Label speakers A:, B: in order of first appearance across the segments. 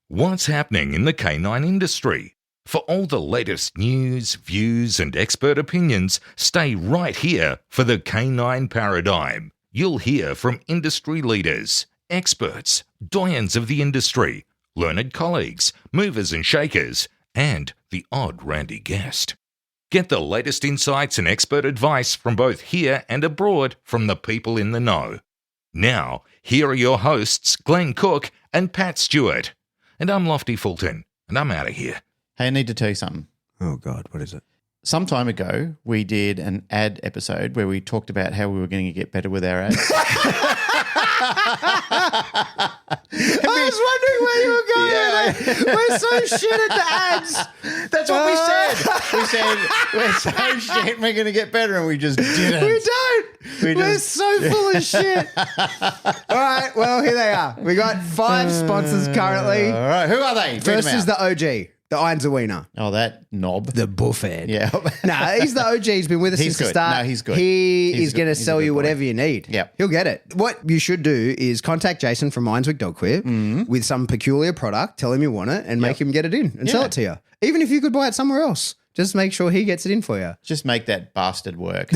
A: What's happening in the canine industry? For all the latest news, views, and expert opinions, stay right here for the Canine Paradigm. You'll hear from industry leaders, experts, doyens of the industry, learned colleagues, movers and shakers, and the odd randy guest. Get the latest insights and expert advice from both here and abroad from the people in the know. Now, here are your hosts, Glenn Cook and Pat Stewart. And I'm Lofty Fulton, and I'm out of here.
B: Hey, I need to tell you something.
C: Oh, God, what is it?
B: Some time ago, we did an ad episode where we talked about how we were going to get better with our ads.
C: I was wondering where you were going.
B: Yeah.
C: We're so shit at the ads.
B: That's what we said. We said, we're so shit, we're going to get better, and we just didn't.
C: We don't. We're so full of shit. All right, well, here they are. We got 5 sponsors currently.
B: All right, who are they?
C: First is the OG, the Einzer Wiener.
B: Oh, that knob.
C: The buffhead.
B: Yeah.
C: No, he's the OG. He's been with us since the start.
B: No, he's good.
C: He's going to
B: He's a
C: sell
B: good
C: you
B: boy.
C: whatever you need.
B: Yep.
C: He'll get it. What you should do is contact Jason from Mindswick Dog Queer with some peculiar product, tell him you want it, and make him get it in and sell it to you. Even if you could buy it somewhere else, just make sure he gets it in for you.
B: Just make that bastard work.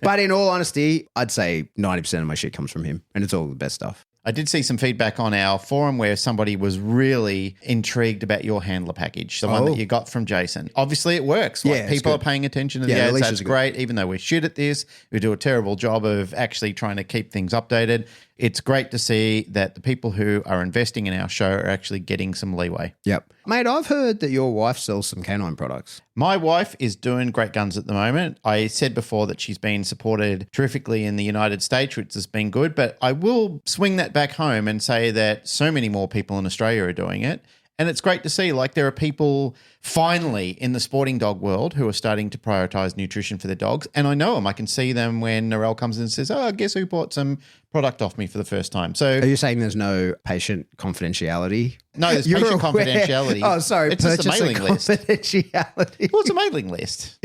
C: But in all honesty, I'd say 90% of my shit comes from him, and it's all the best stuff.
B: I did see some feedback on our forum where somebody was really intrigued about your handler package, the one that you got from Jason. Obviously, it works.
C: Yeah, it's
B: people
C: good.
B: are paying attention to the
C: Yeah, the
B: ads.
C: leashes
B: That's
C: are good.
B: great. Even though we're shit at this, we do a terrible job of actually trying to keep things updated. It's great to see that the people who are investing in our show are actually getting some leeway.
C: Yep. Mate, I've heard that your wife sells some canine products.
B: My wife is doing great guns at the moment. I said before that she's been supported terrifically in the United States, which has been good, but I will swing that back home and say that so many more people in Australia are doing it. And it's great to see, like, there are people finally in the sporting dog world who are starting to prioritize nutrition for their dogs. And I know them. I can see them when Narelle comes in and says, oh, guess who bought some product off me for the first time. So
C: Are you saying there's no patient confidentiality?
B: no, there's
C: You're
B: patient
C: aware-
B: confidentiality.
C: Oh, sorry.
B: It's just a
C: purchaser
B: mailing list.
C: confidentiality.
B: Well, it's a mailing list.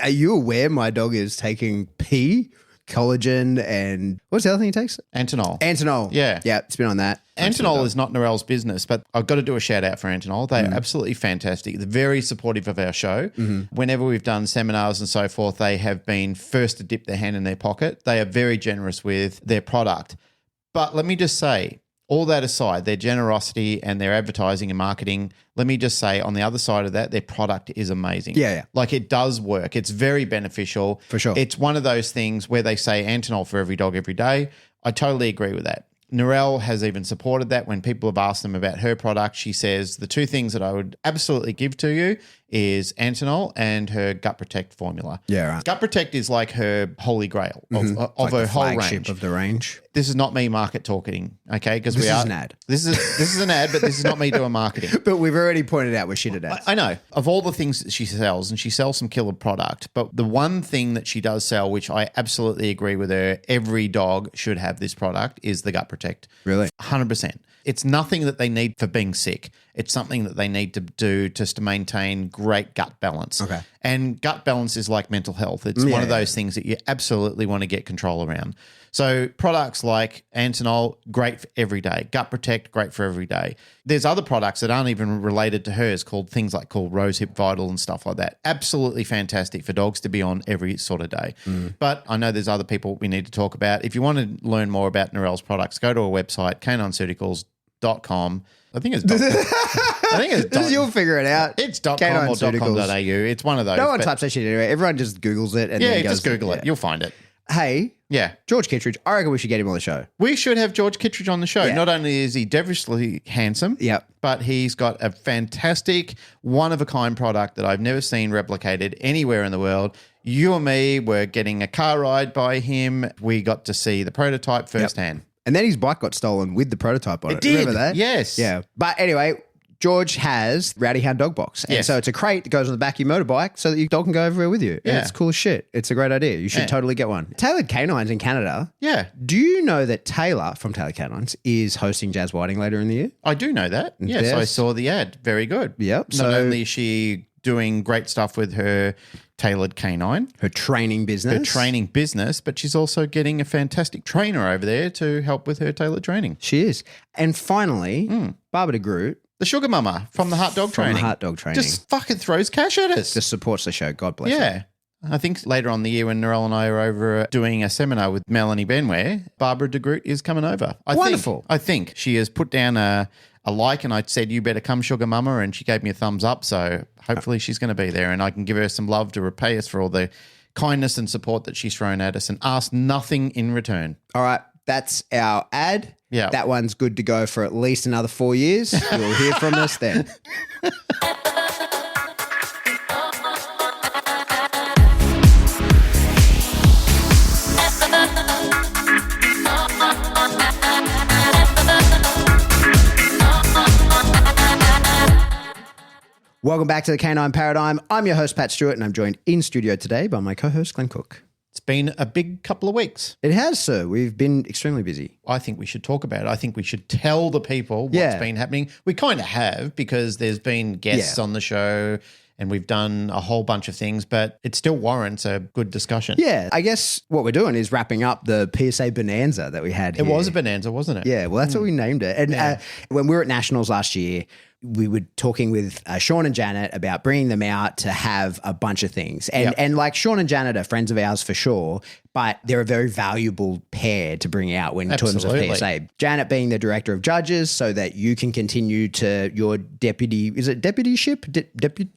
C: Are you aware my dog is taking pee, collagen, and what's the other thing he takes?
B: Antonol.
C: Antonol.
B: Yeah.
C: Yeah, it's been on that.
B: Antonol is not Narelle's business, but I've got to do a shout out for Antonol. They are absolutely fantastic. They're very supportive of our show. Whenever we've done seminars and so forth, they have been first to dip their hand in their pocket. They are very generous with their product. But let me just say, all that aside, their generosity and their advertising and marketing, let me just say on the other side of that, their product is amazing.
C: Yeah.
B: Like, it does work. It's very beneficial.
C: For sure.
B: It's one of those things where they say Antonol for every dog every day. I totally agree with that. Narelle has even supported that. When people have asked them about her product, she says the 2 things that I would absolutely give to you is Antonol and her Gut Protect formula.
C: Yeah, right.
B: Gut Protect is like her holy grail of
C: Like
B: her
C: the
B: whole
C: flagship
B: range.
C: of the range.
B: This is not me market talking, okay? Because
C: This is an ad.
B: This is an ad, but this is not me doing marketing.
C: But we've already pointed out we're shit at ads.
B: I know. Of all the things that she sells, and she sells some killer product, but the one thing that she does sell, which I absolutely agree with her, every dog should have this product, is the Gut Protect.
C: Really?
B: 100%. It's nothing that they need for being sick. It's something that they need to do just to maintain great gut balance.
C: Okay.
B: And gut balance is like mental health. It's one of those things that you absolutely want to get control around. So products like Antonol, great for every day. Gut Protect, great for every day. There's other products that aren't even related to hers called Rose Hip Vital and stuff like that. Absolutely fantastic for dogs to be on every sort of day. But I know there's other people we need to talk about. If you want to learn more about Narelle's products, go to our website, canineseuticals.com. I think it's
C: You'll figure it out.
B: It's .com or
C: Canineseuticals.
B: .com.au. It's one of those.
C: No one
B: but-
C: types that shit anyway. Everyone just Googles it and
B: Yeah,
C: then goes,
B: just Google it.
C: yeah.
B: You'll find it.
C: Hey,
B: Yeah.
C: George Kittredge, I reckon we should get him on the show.
B: We should have George Kittredge on the show.
C: Yeah.
B: Not only is he devilishly handsome,
C: Yep.
B: but he's got a fantastic, one-of-a-kind product that I've never seen replicated anywhere in the world. You and me were getting a car ride by him. We got to see the prototype firsthand.
C: And then his bike got stolen with the prototype on it.
B: It did.
C: Remember that?
B: Yes.
C: Yeah. But anyway, George has Rowdy Hound Dog Box. And
B: Yes.
C: so it's a crate that goes on the back of your motorbike so that your dog can go everywhere with you. And
B: Yeah.
C: it's cool as shit. It's a great idea. You should
B: Yeah.
C: totally get one. Tailored Canines in Canada.
B: Yeah.
C: Do you know that Taylor from Tailored Canines is hosting Jazz Whiting later in the year?
B: I do know that. Yes,
C: Yes.
B: I saw the ad. Very good.
C: Yep.
B: Not
C: So-
B: only is she doing great stuff with her tailored canine,
C: Her training business.
B: her training business, but she's also getting a fantastic trainer over there to help with her tailored training.
C: She is. And finally, Barbara de Groot
B: The sugar mama from the Heart Dog
C: From
B: Training.
C: the Heart Dog Training.
B: Just fucking throws cash at us.
C: Just supports the show. God bless her.
B: Yeah. I think later on in the year when Narelle and I are over doing a seminar with Melanie Benware, Barbara de Groot is coming over.
C: Wonderful.
B: I think she has put down a like, and I said, you better come, sugar mama, and she gave me a thumbs up. So hopefully she's going to be there and I can give her some love to repay us for all the kindness and support that she's thrown at us and ask nothing in return.
C: All right. That's our ad.
B: Yeah.
C: That one's good to go for at least another 4 years. You'll hear from us then. Welcome back to the Canine Paradigm. I'm your host, Pat Stewart, and I'm joined in studio today by my co-host, Glenn Cook.
B: It's been a big couple of weeks.
C: It has, sir. We've been extremely busy.
B: I think we should talk about it. I think we should tell the people what's been happening. We kind of have because there's been guests on the show and we've done a whole bunch of things, but it still warrants a good discussion.
C: Yeah, I guess what we're doing is wrapping up the PSA bonanza that we had here.
B: It was a bonanza, wasn't it?
C: Yeah, well, that's what we named it. And when we were at Nationals last year, we were talking with Shawn and Janet about bringing them out to have a bunch of things. And like Shawn and Janet are friends of ours for sure, but they're a very valuable pair to bring out in terms of PSA. Janet being the director of judges so that you can continue to your deputyship?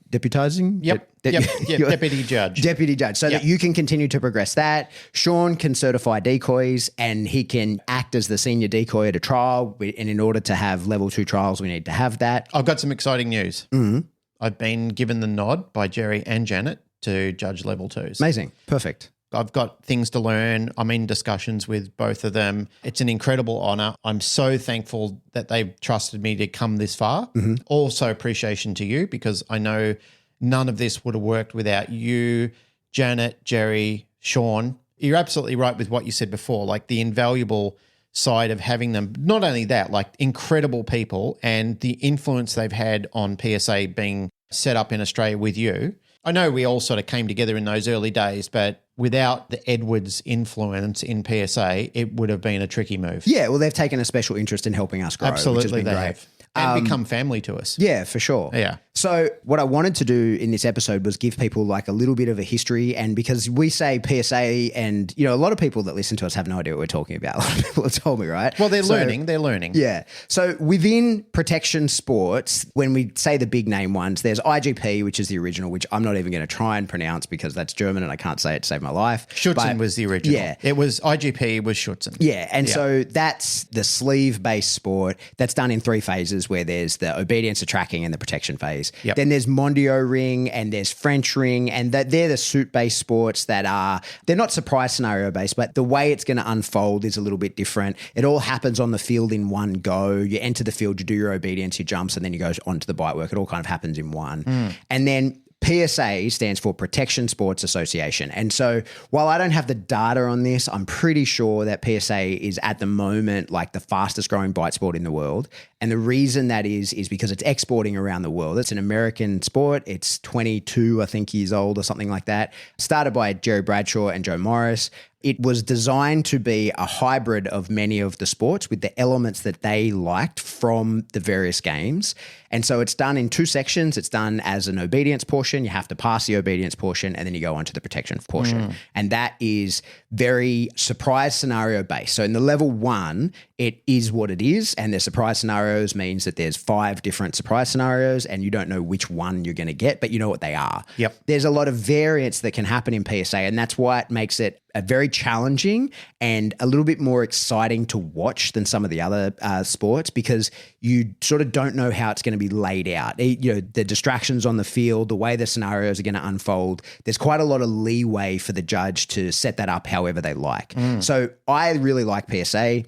C: Deputizing?
B: Yep. Deputy judge.
C: Deputy judge. So that you can continue to progress that. Shawn can certify decoys and he can act as the senior decoy at a trial. And in order to have level 2 trials, we need to have that.
B: I've got some exciting news.
C: Mm-hmm.
B: I've been given the nod by Jerry and Janet to judge level 2s.
C: Amazing. Perfect.
B: I've got things to learn. I'm in discussions with both of them. It's an incredible honor. I'm so thankful that they've trusted me to come this far.
C: Mm-hmm.
B: Also appreciation to you because I know none of this would have worked without you, Janet, Jerry, Shawn. You're absolutely right with what you said before, like the invaluable side of having them. Not only that, like incredible people and the influence they've had on PSA being set up in Australia with you. I know we all sort of came together in those early days, but without the Edwards influence in PSA, it would have been a tricky move.
C: Yeah, well, they've taken a special interest in helping us grow.
B: Absolutely,
C: which has been
B: they
C: great.
B: have. And become family to us.
C: Yeah, for sure.
B: Yeah.
C: So what I wanted to do in this episode was give people like a little bit of a history, and because we say PSA and, you know, a lot of people that listen to us have no idea what we're talking about. A lot of people have told me, right?
B: Well, they're learning.
C: Yeah. So within protection sports, when we say the big name ones, there's IGP, which is the original, which I'm not even going to try and pronounce because that's German and I can't say it to save my life.
B: Schutzen was the original.
C: Yeah.
B: It was IGP was Schutzen.
C: Yeah. And so that's the sleeve-based sport that's done in 3 phases where there's the obedience to tracking and the protection phase.
B: Yep.
C: Then there's Mondio ring and there's French ring, and they're the suit-based sports they're not surprise scenario-based, but the way it's going to unfold is a little bit different. It all happens on the field in one go. You enter the field, you do your obedience, your jumps, and then you go on to the bite work. It all kind of happens in one. And then PSA stands for Protection Sports Association. And so while I don't have the data on this, I'm pretty sure that PSA is at the moment like the fastest growing bite sport in the world. And the reason that is because it's exporting around the world. It's an American sport. It's 22, I think, years old or something like that. Started by Jerry Bradshaw and Joe Morris. It was designed to be a hybrid of many of the sports with the elements that they liked from the various games. And so it's done in 2 sections. It's done as an obedience portion. You have to pass the obedience portion and then you go on to the protection portion. And that is very surprise scenario based. So in the level 1, it is what it is. And the surprise scenarios means that there's 5 different surprise scenarios and you don't know which one you're going to get, but you know what they are.
B: Yep.
C: There's a lot of variance that can happen in PSA, and that's what makes it a very challenging and a little bit more exciting to watch than some of the other sports, because you sort of don't know how it's going to be laid out. You know, the distractions on the field, the way the scenarios are going to unfold, there's quite a lot of leeway for the judge to set that up however they like. So I really like PSA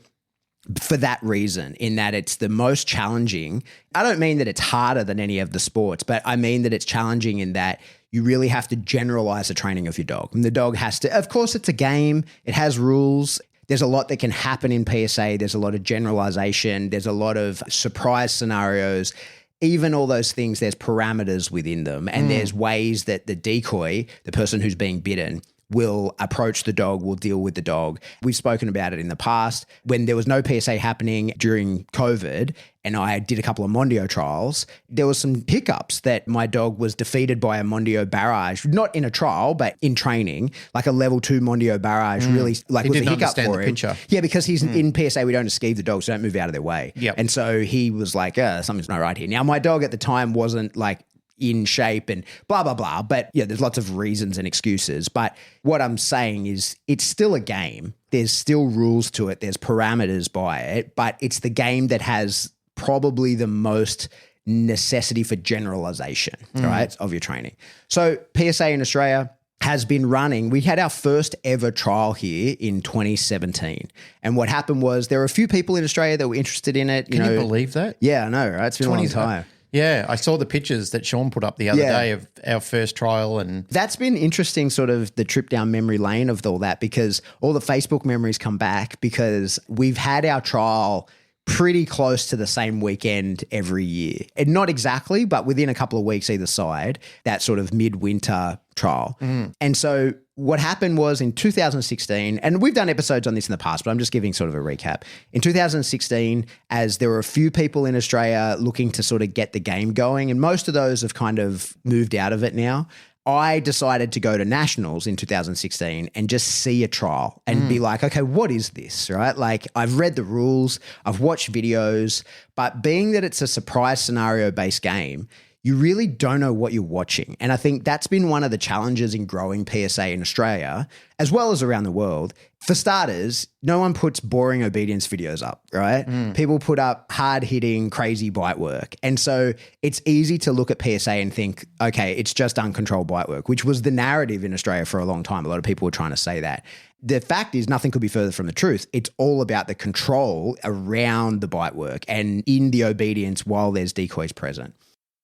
C: for that reason, in that it's the most challenging. I don't mean that it's harder than any of the sports, but I mean that it's challenging in that you really have to generalize the training of your dog. And the dog has to, of course, it's a game. It has rules. There's a lot that can happen in PSA. There's a lot of generalization. There's a lot of surprise scenarios. Even all those things, there's parameters within them. And there's ways that the decoy, the person who's being bitten, will approach the dog, will deal with the dog. We've spoken about it in the past. When there was no PSA happening during COVID and I did a couple of Mondio trials, there was some hiccups that my dog was defeated by a Mondio barrage, not in a trial, but in training, like a level 2 Mondio barrage really like
B: He
C: was a
B: didn't
C: hiccup
B: understand
C: for
B: the
C: him.
B: picture.
C: Yeah, because he's in PSA, we don't escape the dogs, so don't move out of their way.
B: Yep.
C: And so he was like, something's not right here. Now, my dog at the time wasn't like in shape and blah, blah, blah. But yeah, there's lots of reasons and excuses. But what I'm saying is it's still a game. There's still rules to it. There's parameters by it. But it's the game that has probably the most necessity for generalization, right, of your training. So PSA in Australia has been running. We had our first ever trial here in 2017. And what happened was there were a few people in Australia that were interested in it.
B: Can you believe that?
C: Yeah, I know, right? It's been a long time.
B: Yeah, I saw the pictures that Shawn put up the other day of our first trial. And
C: that's been interesting, sort of the trip down memory lane of all that, because all the Facebook memories come back because we've had our trial pretty close to the same weekend every year. And not exactly, but within a couple of weeks either side, that sort of midwinter trial. And so what happened was in 2016, and we've done episodes on this in the past, but I'm just giving sort of a recap. In 2016, as there were a few people in Australia looking to sort of get the game going, and most of those have kind of moved out of it now, I decided to go to nationals in 2016 and just see a trial and be like, okay, what is this, right? Like I've read the rules, I've watched videos, but being that it's a surprise scenario-based game, you really don't know what you're watching. And I think that's been one of the challenges in growing PSA in Australia, as well as around the world. For starters, no one puts boring obedience videos up, right? People put up hard-hitting, crazy bite work. And so it's easy to look at PSA and think, okay, it's just uncontrolled bite work, which was the narrative in Australia for a long time. A lot of people were trying to say that. The fact is nothing could be further from the truth. It's all about the control around the bite work and in the obedience while there's decoys present.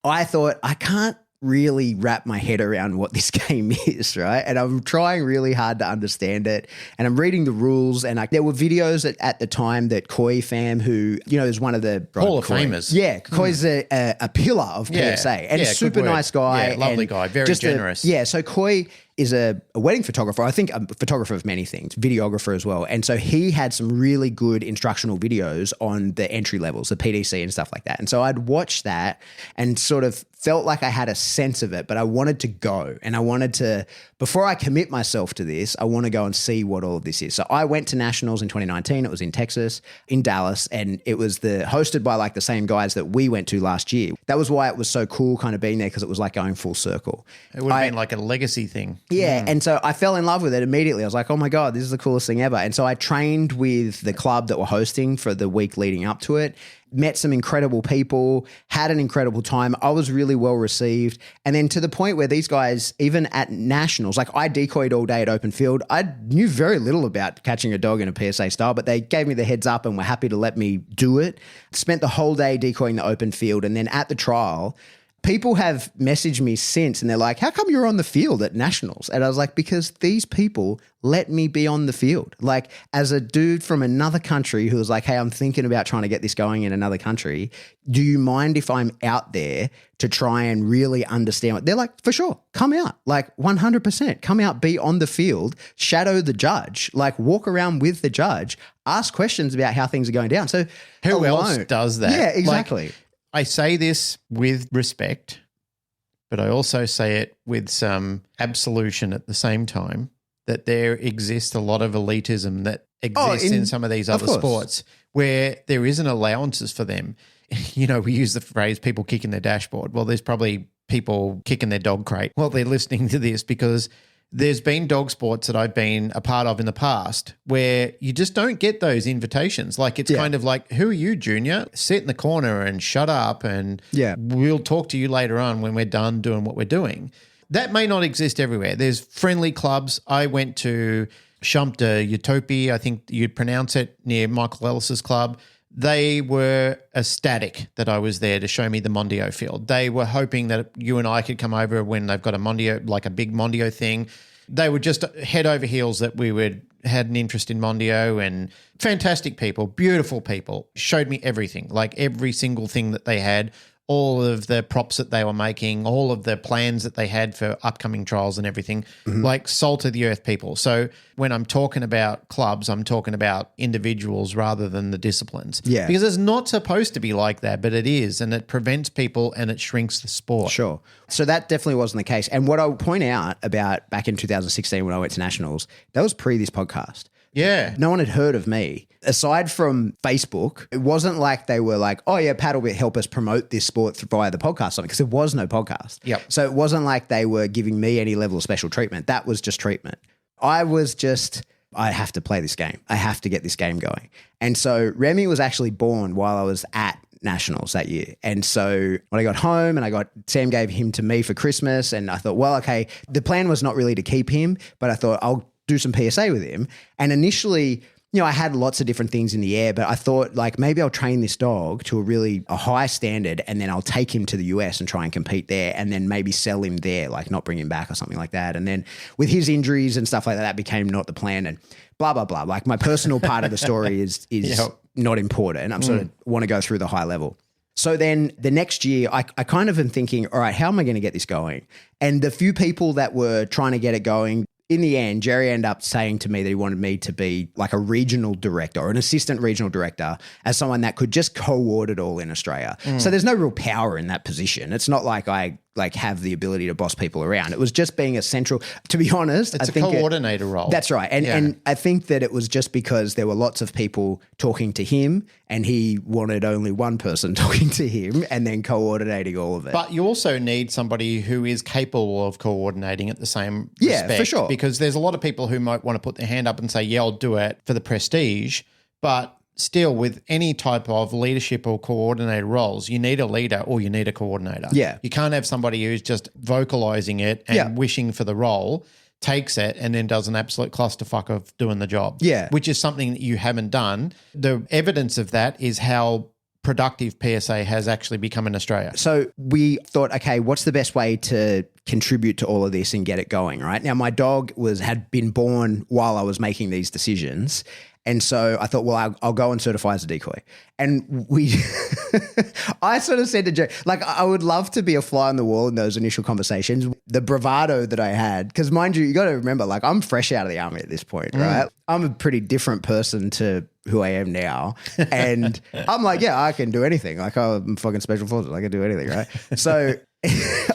C: I thought, I can't really wrap my head around what this game is, right? And I'm trying really hard to understand it. And I'm reading the rules. And there were videos at the time that Koi fam, who, is one of the
B: Hall of Famers.
C: Yeah, Koi's a pillar of PSA and a super nice guy.
B: Yeah, lovely guy, very generous.
C: So Koi is a wedding photographer, I think a photographer of many things, videographer as well. And so he had some really good instructional videos on the entry levels, the PDC and stuff like that. And so I'd watched that and sort of felt like I had a sense of it, but I wanted to go and I wanted to, before I commit myself to this, I want to go and see what all of this is. So I went to nationals in 2019. It was in Texas, in Dallas, and it was hosted by like the same guys that we went to last year. That was why it was so cool kind of being there, because it was like going full circle.
B: It would have been like a legacy thing.
C: Yeah. And so I fell in love with it immediately. I was like, oh my God, this is the coolest thing ever. And so I trained with the club that were hosting for the week leading up to it, met some incredible people, had an incredible time. I was really well received. And then to the point where these guys, even at nationals, like I decoyed all day at open field. I knew very little about catching a dog in a PSA style, but they gave me the heads up and were happy to let me do it. Spent the whole day decoying the open field. And then at the trial, people have messaged me since and they're like, how come you're on the field at nationals? And I was like, because these people let me be on the field. Like as a dude from another country who was like, hey, I'm thinking about trying to get this going in another country. Do you mind if I'm out there to try and really understand what they're like? For sure. Come out, like 100%. Come out, be on the field, shadow the judge, like walk around with the judge, ask questions about how things are going down. So
B: who else does that?
C: Yeah, exactly.
B: I say this with respect, but I also say it with some absolution at the same time, that there exists a lot of elitism that exists in some of these other sports where there isn't allowances for them. We use the phrase people kicking their dashboard. Well, there's probably people kicking their dog crate while they're listening to this, because there's been dog sports that I've been a part of in the past where you just don't get those invitations. Like it's kind of like, who are you, Junior? Sit in the corner and shut up and we'll talk to you later on when we're done doing what we're doing. That may not exist everywhere. There's friendly clubs. I went to Shumpta Utopia, I think you'd pronounce it, near Michael Ellis's club. They were ecstatic that I was there to show me the Mondio field. They were hoping that you and I could come over when they've got a Mondio, like a big Mondio thing. They were just head over heels that we had an interest in Mondio, and fantastic people, beautiful people, showed me everything, like every single thing that they had all of the props that they were making, all of the plans that they had for upcoming trials and everything, like salt of the earth people. So when I'm talking about clubs, I'm talking about individuals rather than the disciplines.
C: Yeah.
B: Because it's not supposed to be like that, but it is, and it prevents people and it shrinks the sport.
C: Sure. So that definitely wasn't the case. And what I'll point out about back in 2016 when I went to Nationals, that was pre this podcast.
B: Yeah.
C: No one had heard of me. Aside from Facebook, it wasn't like they were like, oh yeah, Pat will help us promote this sport via the podcast, because there was no podcast.
B: Yep.
C: So it wasn't like they were giving me any level of special treatment. That was just treatment. I was just, I have to play this game. I have to get this game going. And so Remy was actually born while I was at Nationals that year. And so when I got home and Sam gave him to me for Christmas, and I thought, well, okay, the plan was not really to keep him, but I thought I'll do some PSA with him. And initially, I had lots of different things in the air, but I thought like maybe I'll train this dog to a high standard, and then I'll take him to the US and try and compete there, and then maybe sell him there, like not bring him back or something like that. And then with his injuries and stuff like that became not the plan, and blah, blah, blah. Like my personal part of the story is not important. I'm sort of want to go through the high level. So then the next year, I kind of am thinking, all right, how am I going to get this going? And the few people that were trying to get it going, in the end, Jerry ended up saying to me that he wanted me to be like a regional director or an assistant regional director, as someone that could just co-audit all in Australia. So there's no real power in that position. It's not like I have the ability to boss people around. It was just being a central, to be honest.
B: It's a coordinator role.
C: That's right. And I think that it was just because there were lots of people talking to him, and he wanted only one person talking to him and then coordinating all of it.
B: But you also need somebody who is capable of coordinating at the same respect.
C: Yeah, for sure.
B: Because there's a lot of people who might want to put their hand up and say, yeah, I'll do it for the prestige. But still, with any type of leadership or coordinator roles, you need a leader or you need a coordinator.
C: Yeah.
B: You can't have somebody who's just vocalizing it and wishing for the role, takes it, and then does an absolute clusterfuck of doing the job.
C: Yeah.
B: Which is something that you haven't done. The evidence of that is how productive PSA has actually become in Australia.
C: So we thought, okay, what's the best way to contribute to all of this and get it going, right? Now, my dog had been born while I was making these decisions. And so I thought, well, I'll go and certify as a decoy. And I sort of said to Joe, like, I would love to be a fly on the wall in those initial conversations. The bravado that I had, because mind you got to remember, like, I'm fresh out of the army at this point, right? I'm a pretty different person to who I am now. And I'm like, yeah, I can do anything. Like, I'm fucking special forces. I can do anything, right? So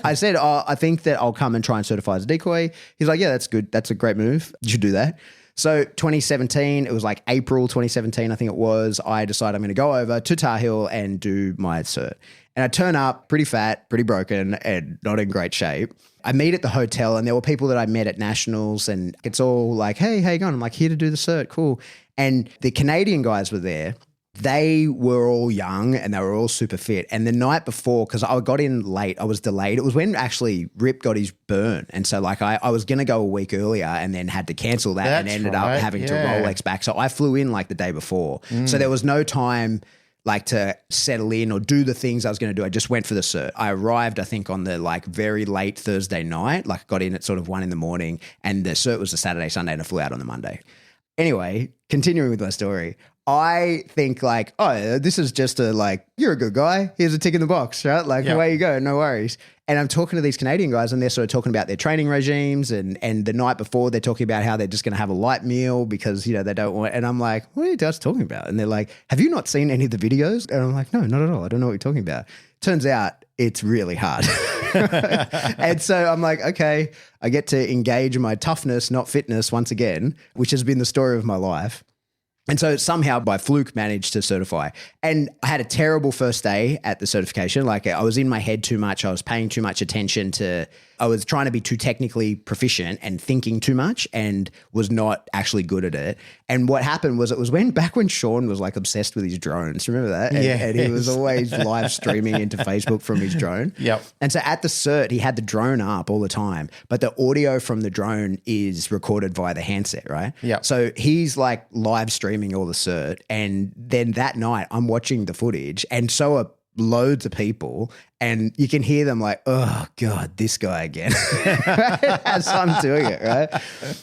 C: I said, I think that I'll come and try and certify as a decoy. He's like, yeah, that's good. That's a great move. You should do that. So 2017, it was like April 2017, I think it was, I decided I'm going to go over to Tar Heel and do my cert. And I turn up pretty fat, pretty broken, and not in great shape. I meet at the hotel, and there were people that I met at Nationals, and it's all like, hey, how you going? I'm like, here to do the cert, cool. And the Canadian guys were there. They were all young and they were all super fit. And the night before, because I got in late, I was delayed. It was when actually Rip got his burn. And so like I was going to go a week earlier and then had to cancel that and ended up having to Rolex back. So I flew in like the day before. So there was no time like to settle in or do the things I was going to do. I just went for the cert. I arrived, I think, on the like very late Thursday night, like got in at sort of 1 a.m, and the cert was the Saturday, Sunday, and I flew out on the Monday. Anyway, continuing with my story, I think like, oh, this is just you're a good guy. Here's a tick in the box, right? Like, away you go, no worries. And I'm talking to these Canadian guys, and they're sort of talking about their training regimes, and the night before they're talking about how they're just going to have a light meal because, they don't want, and I'm like, what are you guys talking about? And they're like, have you not seen any of the videos? And I'm like, no, not at all. I don't know what you're talking about. Turns out it's really hard. And so I'm like, okay, I get to engage my toughness, not fitness once again, which has been the story of my life. And so somehow by fluke managed to certify. And I had a terrible first day at the certification. Like I was in my head too much. I was paying too much attention I was trying to be too technically proficient and thinking too much and was not actually good at it. And what happened was it was back when Shawn was like obsessed with his drones. Remember that? And he was always live streaming into Facebook from his drone.
B: Yep.
C: And so at the cert, he had the drone up all the time, but the audio from the drone is recorded via the handset, right?
B: Yep.
C: So he's like live streaming all the cert. And then that night I'm watching the footage, and so are loads of people, and you can hear them like, oh God, this guy again, as I'm doing it, right?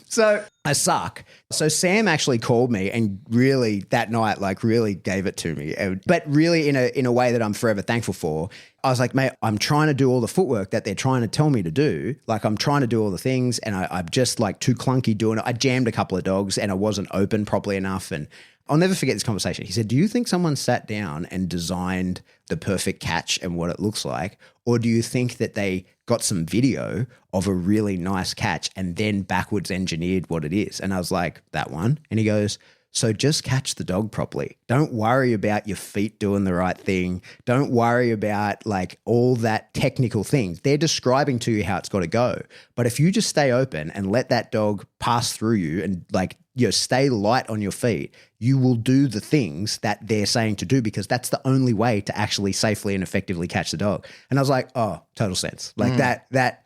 C: So I suck. So Sam actually called me and really that night, like really gave it to me, but really in a way that I'm forever thankful for. I was like, mate, I'm trying to do all the footwork that they're trying to tell me to do. Like I'm trying to do all the things and I'm just like too clunky doing it. I jammed a couple of dogs and I wasn't open properly enough. And I'll never forget this conversation. He said, do you think someone sat down and designed the perfect catch and what it looks like? Or do you think that they got some video of a really nice catch and then backwards engineered what it is? And I was like, that one. And he goes, so just catch the dog properly. Don't worry about your feet doing the right thing. Don't worry about like all that technical things. They're describing to you how it's got to go. But if you just stay open and let that dog pass through you and like, stay light on your feet, you will do the things that they're saying to do because that's the only way to actually safely and effectively catch the dog. And I was like, oh, total sense. Like that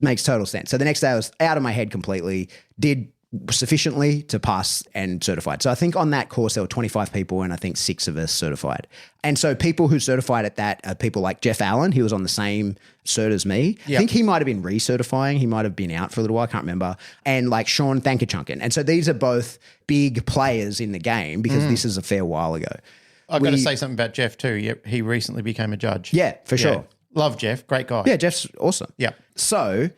C: makes total sense. So the next day I was out of my head completely, did sufficiently to pass and certified. So I think on that course there were 25 people and I think 6 of us certified. And so people who certified at that are people like Jeff Allen, he was on the same cert as me. Yep. I think he might have been recertifying. He might have been out for a little while. I can't remember. And like Shawn Thankachunkin. And so these are both big players in the game because this is a fair while ago.
B: I've got to say something about Jeff too. Yep, he recently became a judge.
C: Yeah, for sure.
B: Love Jeff. Great guy.
C: Yeah, Jeff's awesome.
B: Yeah.
C: So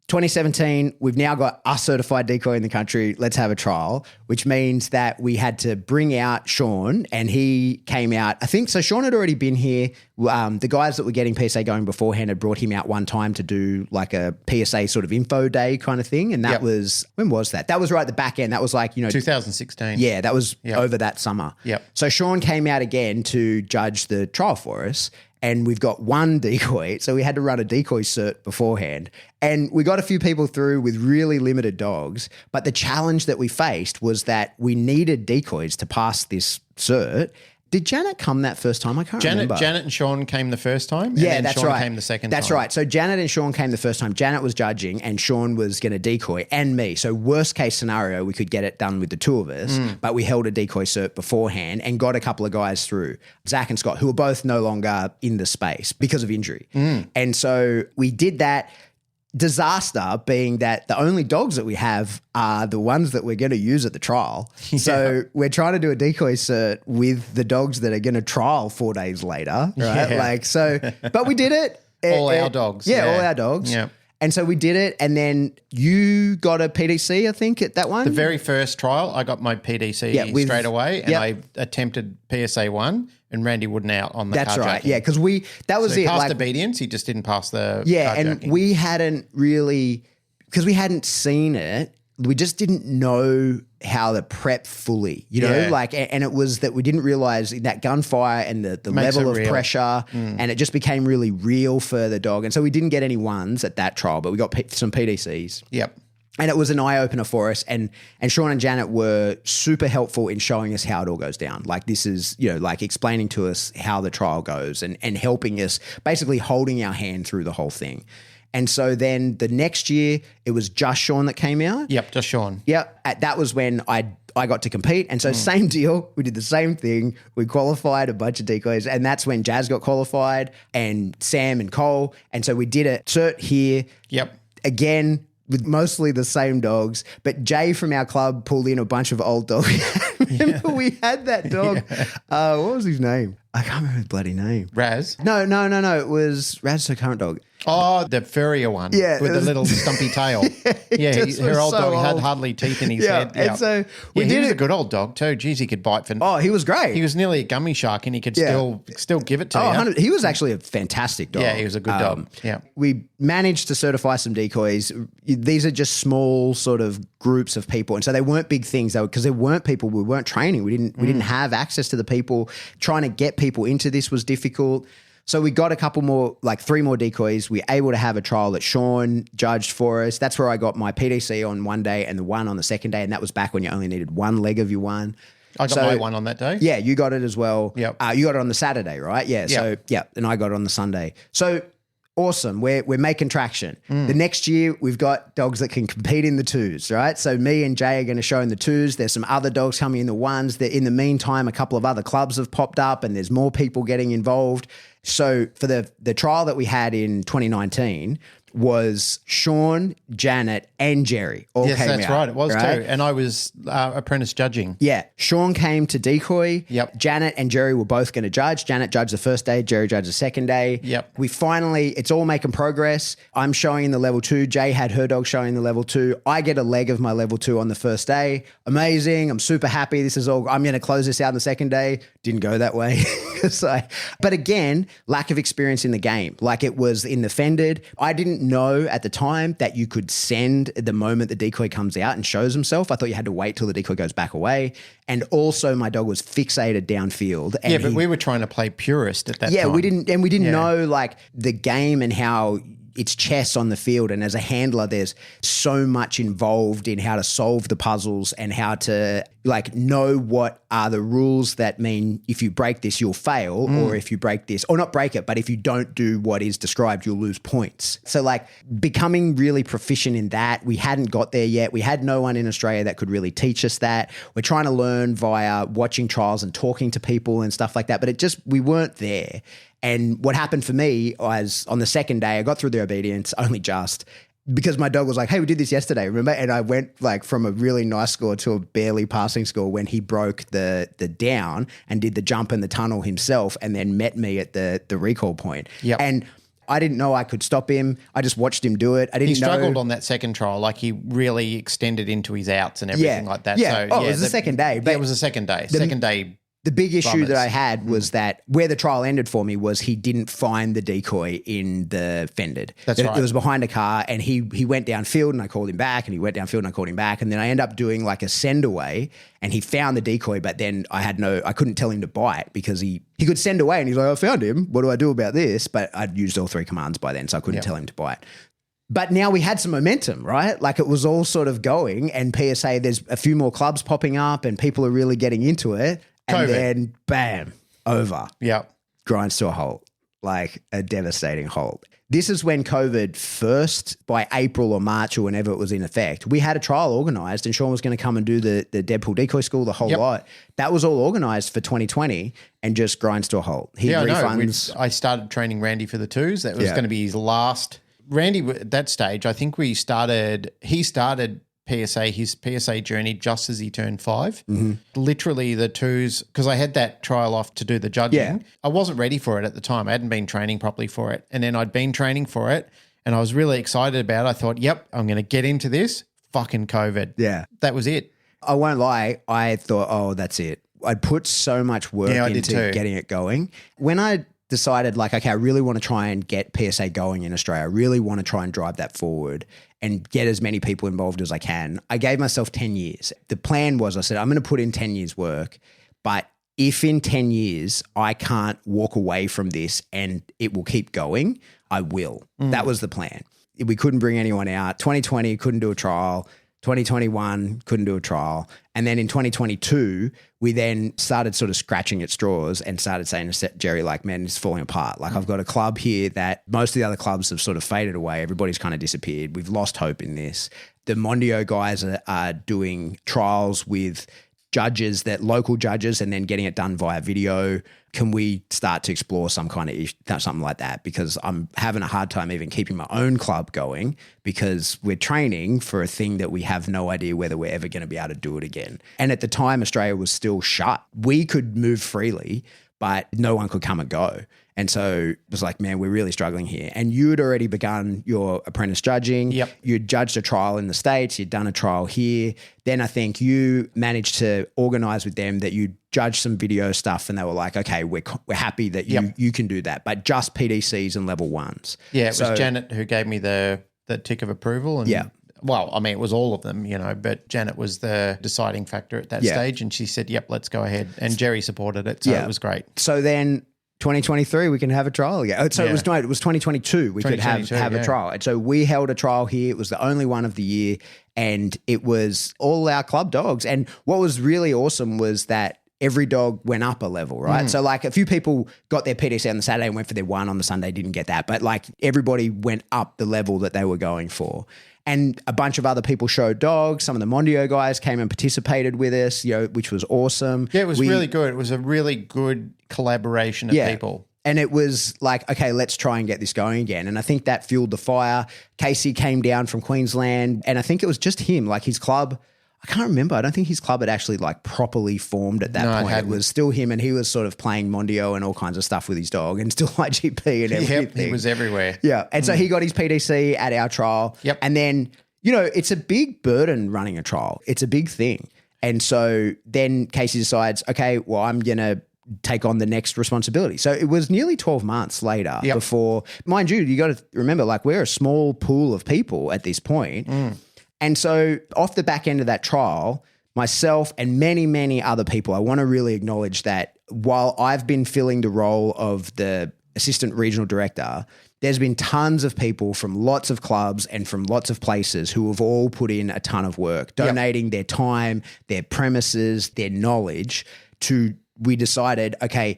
C: 2017, we've now got a certified decoy in the country. Let's have a trial, which means that we had to bring out Shawn and he came out. I think so. Shawn had already been here. The guys that were getting PSA going beforehand had brought him out one time to do like a PSA sort of info day kind of thing. And that was, when was that? That was right at the back end. That was like,
B: 2016.
C: Yeah, that was over that summer.
B: Yep.
C: So Shawn came out again to judge the trial for us. And we've got one decoy, so we had to run a decoy cert beforehand. And we got a few people through with really limited dogs, but the challenge that we faced was that we needed decoys to pass this cert. Did Janet come that first time? I can't remember.
B: Janet and Shawn came the first time, and
C: yeah,
B: then
C: that's
B: Shawn
C: right.
B: came the second
C: That's
B: time.
C: right. So Janet and Shawn came the first time. Janet was judging and Shawn was going to decoy and me. So worst case scenario, we could get it done with the two of us, but we held a decoy cert beforehand and got a couple of guys through, Zach and Scott, who were both no longer in the space because of injury. And so we did that. Disaster being that the only dogs that we have are the ones that we're going to use at the trial. So we're trying to do a decoy cert with the dogs that are going to trial 4 days later, right?
B: Yeah.
C: But we did it.
B: All our dogs.
C: Yeah, all our dogs.
B: Yeah.
C: And so we did it. And then you got a PDC, I think, at that one.
B: The very first trial, I got my PDC straight away and I attempted PSA 1 and Randy wouldn't out on the
C: That's right.
B: carjacking.
C: Yeah, because that was
B: So he
C: it.
B: passed obedience, he just didn't pass the
C: and
B: carjacking.
C: we hadn't really, because we hadn't seen it, we just didn't know how to prep fully, and it was that we didn't realize that gunfire and the level of pressure and it just became really real for the dog. And so we didn't get any ones at that trial, but we got some PDCs.
B: Yep.
C: And it was an eye-opener for us. And Shawn and Janet were super helpful in showing us how it all goes down. Like this is, like explaining to us how the trial goes and helping us, basically holding our hand through the whole thing. And so then the next year, it was just Shawn that came out.
B: Yep, just Shawn.
C: Yep. That was when I got to compete. And so same deal. We did the same thing. We qualified a bunch of decoys. And that's when Jazz got qualified and Sam and Cole. And so we did a cert here.
B: Yep.
C: Again, with mostly the same dogs. But Jay from our club pulled in a bunch of old dogs. Remember we had that dog. What was his name? I can't remember his bloody name.
B: Raz?
C: No. It was Raz's current dog.
B: Oh, the furrier one.
C: Yeah.
B: With the little stumpy tail. Her old dog had hardly teeth in his head.
C: And so
B: he was a good old dog too. Geez, he could bite for...
C: Oh, he was great.
B: He was nearly a gummy shark and he could still give it to you.
C: 100, he was actually a fantastic dog.
B: Yeah, he was a good dog. Yeah.
C: We managed to certify some decoys. These are just small sort of groups of people. And so they weren't big things though, because there weren't people, we weren't training. We didn't have access to the people. Trying to get people into this was difficult. So we got a couple more, like 3 more decoys. We were able to have a trial that Shawn judged for us. That's where I got my PDC on one day and the one on the second day. And that was back when you only needed one leg of your one.
B: I got my one on that day.
C: Yeah, you got it as well.
B: Yep.
C: You got it on the Saturday, right? Yeah. So, and I got it on the Sunday. So awesome. We're making traction. The next year, we've got dogs that can compete in the twos, right? So me and Jay are going to show in the twos. There's some other dogs coming in the ones. That in the meantime, a couple of other clubs have popped up and there's more people getting involved. So for the trial that we had in 2019 was Shawn, Janet, and Jerry all
B: Yes,
C: came out.
B: that's right. It was too. And I was apprentice judging.
C: Yeah. Shawn came to decoy.
B: Yep.
C: Janet and Jerry were both going to judge. Janet judged the first day. Jerry judged the second day.
B: Yep.
C: We finally, it's all making progress. I'm showing in the level 2. Jay had her dog showing the level 2. I get a leg of my level 2 on the first day. Amazing. I'm super happy. This is all, I'm going to close this out on the second day. Didn't go that way. But again, lack of experience in the game. Like it was in the fended. I didn't know at the time that you could send the moment the decoy comes out and shows himself. I thought you had to wait till the decoy goes back away. And also my dog was fixated downfield. And
B: but we were trying to play purist at that time.
C: Yeah, we didn't know like the game and how it's chess on the field. And as a handler, there's so much involved in how to solve the puzzles and how to like know what are the rules that mean if you break this, you'll fail, or if you break this, or not break it, but if you don't do what is described, you'll lose points. So like becoming really proficient in that, we hadn't got there yet. We had no one in Australia that could really teach us that. We're trying to learn via watching trials and talking to people and stuff like that, but we weren't there. And what happened for me was on the second day, I got through the obedience only just because my dog was like, hey, we did this yesterday, remember? And I went like from a really nice score to a barely passing score when he broke the down and did the jump in the tunnel himself and then met me at the recall point.
B: Yep.
C: And I didn't know I could stop him. I just watched him do it. I didn't know.
B: He struggled on that second trial. Like he really extended into his outs and everything like that.
C: Yeah.
B: So,
C: it was the second day.
B: But it was the second day. Second day.
C: The big issue
B: Bummers.
C: that I had was that where the trial ended for me was he didn't find the decoy in the fended.
B: That's right.
C: It was behind a car and he went downfield and I called him back and he went downfield and I called him back. And then I ended up doing like a send away and he found the decoy, but then I couldn't tell him to bite because he could send away and he's like, I found him. What do I do about this? But I'd used all 3 commands by then, so I couldn't tell him to bite. But now we had some momentum, right? Like it was all sort of going and PSA, there's a few more clubs popping up and people are really getting into it. And then, bam, over.
B: Yeah.
C: Grinds to a halt, like a devastating halt. This is when COVID first, by April or March or whenever it was in effect, we had a trial organised and Shawn was going to come and do the Deadpool decoy school, the whole lot. That was all organised for 2020 and just grinds to a halt.
B: I started training Randy for the twos. That was going to be his last. Randy, at that stage, I think he started his PSA journey just as he turned 5. Mm-hmm. Literally the twos, because I had that trial off to do the judging.
C: Yeah.
B: I wasn't ready for it at the time. I hadn't been training properly for it. And then I'd been training for it and I was really excited about it. I thought, yep, I'm going to get into this. Fucking COVID.
C: Yeah.
B: That was it.
C: I won't lie. I thought, oh, that's it. I'd put so much work into getting it going. When I decided like, okay, I really want to try and get PSA going in Australia. I really want to try and drive that forward and get as many people involved as I can. I gave myself 10 years. The plan was I said, I'm going to put in 10 years work, but if in 10 years I can't walk away from this and it will keep going, I will. That was the plan. We couldn't bring anyone out. 2020, couldn't do a trial. 2021, couldn't do a trial. And then in 2022, we then started sort of scratching at straws and started saying to Jerry, like, man, it's falling apart. Like I've got a club here that most of the other clubs have sort of faded away. Everybody's kind of disappeared. We've lost hope in this. The Mondio guys are doing trials with local judges and then getting it done via video. Can we start to explore some kind of something like that? Because I'm having a hard time even keeping my own club going because we're training for a thing that we have no idea whether we're ever going to be able to do it again. And at the time, Australia was still shut. We could move freely, but no one could come and go. And so it was like, man, we're really struggling here. And you'd already begun your apprentice judging.
B: Yep.
C: You'd judged a trial in the States. You'd done a trial here. Then I think you managed to organise with them that you judged some video stuff and they were like, okay, we're happy that you can do that, but just PDCs and level 1s.
B: Yeah, it was Janet who gave me the tick of approval. And well, I mean, it was all of them, but Janet was the deciding factor at that stage. And she said, yep, let's go ahead. And Jerry supported it. So it was great.
C: So then 2023, we can have a trial again. So it was 2022. We could have a trial. And so we held a trial here. It was the only one of the year and it was all our club dogs. And what was really awesome was that every dog went up a level, right? So like a few people got their PDC on the Saturday and went for their 1 on the Sunday, didn't get that. But like everybody went up the level that they were going for. And a bunch of other people showed dogs. Some of the Mondio guys came and participated with us, which was awesome.
B: Yeah, it was really good. It was a really good collaboration of people.
C: And it was like, okay, let's try and get this going again. And I think that fueled the fire. Casey came down from Queensland, and I think it was just him, like his club. I can't remember. I don't think his club had actually like properly formed at that point. It was still him, and he was sort of playing Mondio and all kinds of stuff with his dog, and still IGP and everything.
B: Yep, he was everywhere.
C: Yeah. And so he got his PDC at our trial.
B: Yep.
C: And then, it's a big burden running a trial. It's a big thing. And so then Casey decides, okay, well, I'm going to take on the next responsibility. So it was nearly 12 months later before, mind you got to remember, like we're a small pool of people at this point. And so off the back end of that trial, myself and many, many other people, I want to really acknowledge that while I've been filling the role of the assistant regional director, there's been tons of people from lots of clubs and from lots of places who have all put in a ton of work, donating their time, their premises, their knowledge we decided, okay,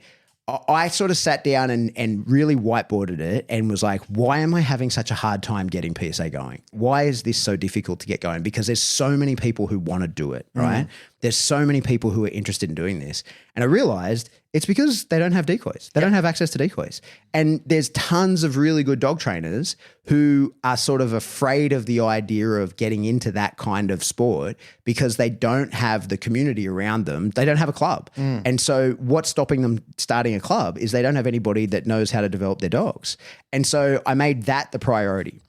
C: I sort of sat down and really whiteboarded it and was like, why am I having such a hard time getting PSA going? Why is this so difficult to get going? Because there's so many people who want to do it, right? There's so many people who are interested in doing this. And I realized it's because they don't have decoys. They don't have access to decoys. And there's tons of really good dog trainers who are sort of afraid of the idea of getting into that kind of sport because they don't have the community around them. They don't have a club. And so what's stopping them starting a club is they don't have anybody that knows how to develop their dogs. And so I made that the priority.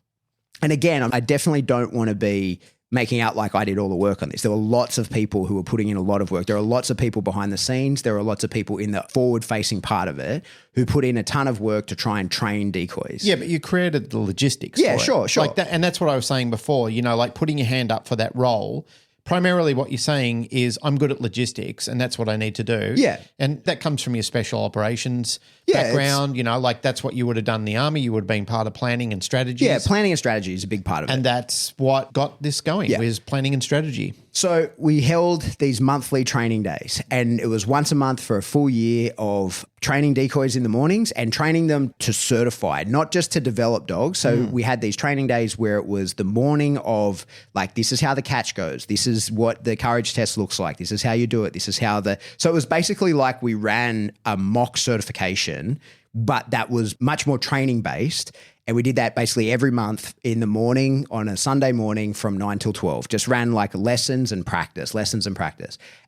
C: And again, I definitely don't want to be making out like I did all the work on this. There were lots of people who were putting in a lot of work. There are lots of people behind the scenes. There are lots of people in the forward-facing part of it who put in a ton of work to try and train decoys.
B: Yeah, but you created the logistics.
C: Yeah,
B: for it.
C: sure.
B: Like that, and that's what I was saying before, like putting your hand up for that role. Primarily what you're saying is I'm good at logistics and that's what I need to do.
C: Yeah.
B: And that comes from your special operations background, like that's what you would have done in the Army. You would have been part of planning and strategy.
C: Yeah, planning and strategy is a big part of it.
B: And that's what got this going was planning and strategy.
C: So we held these monthly training days, and it was once a month for a full year of training decoys in the mornings and training them to certify, not just to develop dogs. So we had these training days where it was the morning of like, this is how the catch goes. This is what the courage test looks like. This is how you do it. This is how so it was basically like we ran a mock certification, but that was much more training based. And we did that basically every month in the morning on a Sunday morning from 9 till 12. Just ran like lessons and practice.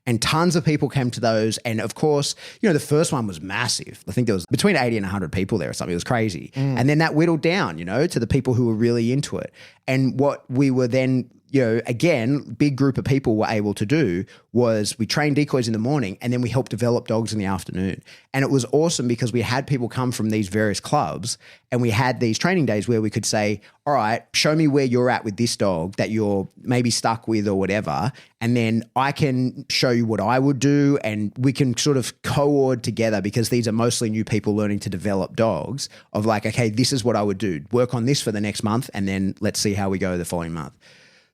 C: And tons of people came to those. And of course, the first one was massive. I think there was between 80 and 100 people there or something. It was crazy. And then that whittled down, to the people who were really into it. And what we were then again, big group of people were able to do was we trained decoys in the morning and then we helped develop dogs in the afternoon. And it was awesome because we had people come from these various clubs and we had these training days where we could say, all right, show me where you're at with this dog that you're maybe stuck with or whatever. And then I can show you what I would do and we can sort of co-ord together because these are mostly new people learning to develop dogs of like, okay, this is what I would do. Work on this for the next month and then let's see how we go the following month.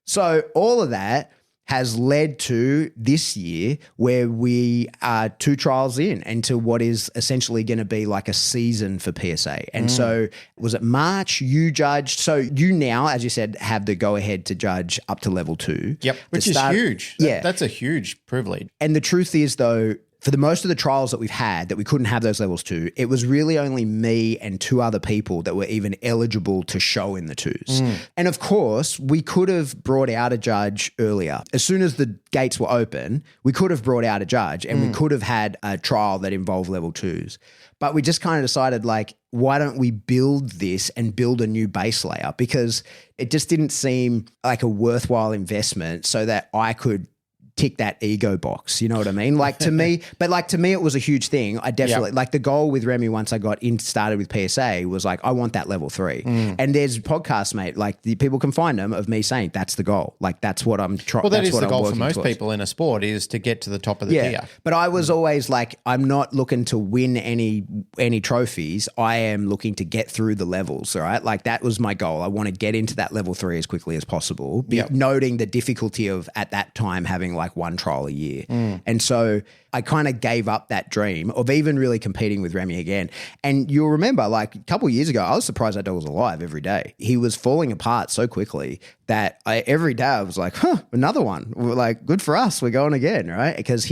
C: So all of that has led to this year where we are 2 trials in into what is essentially going to be like a season for PSA. And so was it March you judged? So you now, as you said, have the go ahead to judge up to level 2.
B: Yep, which is huge. That's a huge privilege.
C: And the truth is though, for the most of the trials that we've had that we couldn't have those levels 2, it was really only me and 2 other people that were even eligible to show in the 2s. And of course, we could have brought out a judge earlier. As soon as the gates were open, we could have brought out a judge and we could have had a trial that involved level 2s. But we just kind of decided like, why don't we build this and build a new base layer? Because it just didn't seem like a worthwhile investment so that I could tick that ego box. You know what I mean? Like to me, it was a huge thing. I definitely like the goal with Remy once I got started with PSA was like, I want that level 3. And there's podcasts, mate, like the people can find them of me saying that's the goal. Like that's what I'm trying.
B: Well, that is the goal for most people in a sport is to get to the top of the tier.
C: But I was always like, I'm not looking to win any trophies. I am looking to get through the levels. All right. Like that was my goal. I want to get into that level 3 as quickly as possible. Noting the difficulty of at that time having like like one trial a year. And so I kind of gave up that dream of even really competing with Remy again. And you'll remember, like a couple of years ago, I was surprised that dog was alive every day. He was falling apart so quickly that every day I was like, another one. We're like, good for us. We're going again, right? Because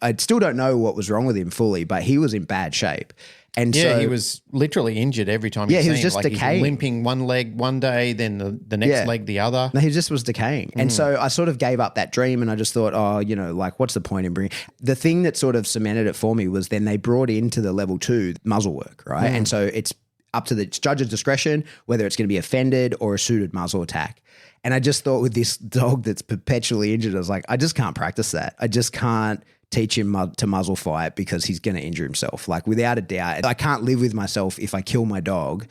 C: I still don't know what was wrong with him fully, but he was in bad shape. And so
B: he was literally injured every time.
C: He was just decaying.
B: He's limping one leg one day, then the next leg the other.
C: No, he just was decaying. And so I sort of gave up that dream and I just thought, what's the point in bringing... The thing that sort of cemented it for me was then they brought into the level 2 muzzle work, right? And so it's up to the judge's discretion whether it's going to be a fended or a suited muzzle attack. And I just thought with this dog that's perpetually injured, I was like, I just can't practice that. I just can't teach him to muzzle fight because he's going to injure himself. Like without a doubt, I can't live with myself if I kill my dog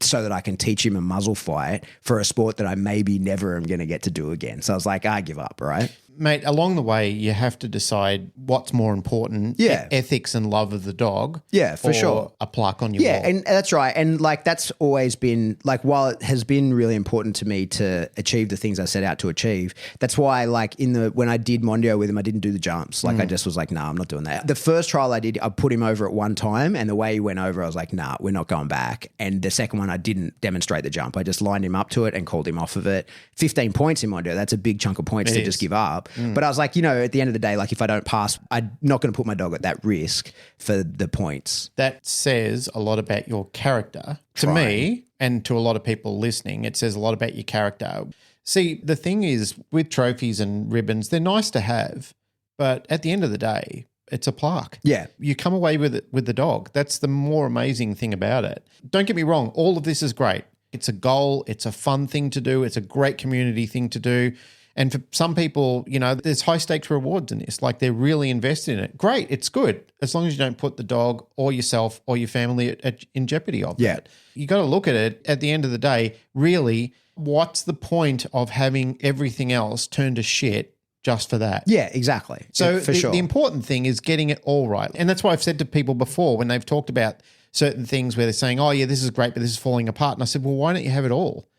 C: so that I can teach him a muzzle fight for a sport that I maybe never am going to get to do again. So I was like, I give up, right?
B: Mate, along the way, you have to decide what's more important, ethics and love of the dog.
C: Yeah, for sure.
B: A plaque on your wall.
C: Yeah, and that's right. And like that's always been, like while it has been really important to me to achieve the things I set out to achieve, that's why like when I did Mondio with him, I didn't do the jumps. Like I just was like, nah, I'm not doing that. The first trial I did, I put him over at one time and the way he went over, I was like, nah, we're not going back. And the second one, I didn't demonstrate the jump. I just lined him up to it and called him off of it. 15 points in Mondio, that's a big chunk of points to just give up. But I was like, at the end of the day, like if I don't pass, I'm not going to put my dog at that risk for the points.
B: That says a lot about your character. To me, and to a lot of people listening, it says a lot about your character. See, the thing is with trophies and ribbons, they're nice to have, but at the end of the day, it's a plaque.
C: Yeah.
B: You come away with it with the dog. That's the more amazing thing about it. Don't get me wrong. All of this is great. It's a goal. It's a fun thing to do. It's a great community thing to do. And for some people, there's high stakes rewards in this. Like they're really invested in it. Great. It's good. As long as you don't put the dog or yourself or your family in jeopardy of that. You got to look at it at the end of the day. Really, what's the point of having everything else turn to shit just for that?
C: Yeah, exactly.
B: So
C: for sure.
B: The important thing is getting it all right. And that's why I've said to people before when they've talked about certain things where they're saying, oh, yeah, this is great, but this is falling apart. And I said, well, why don't you have it all?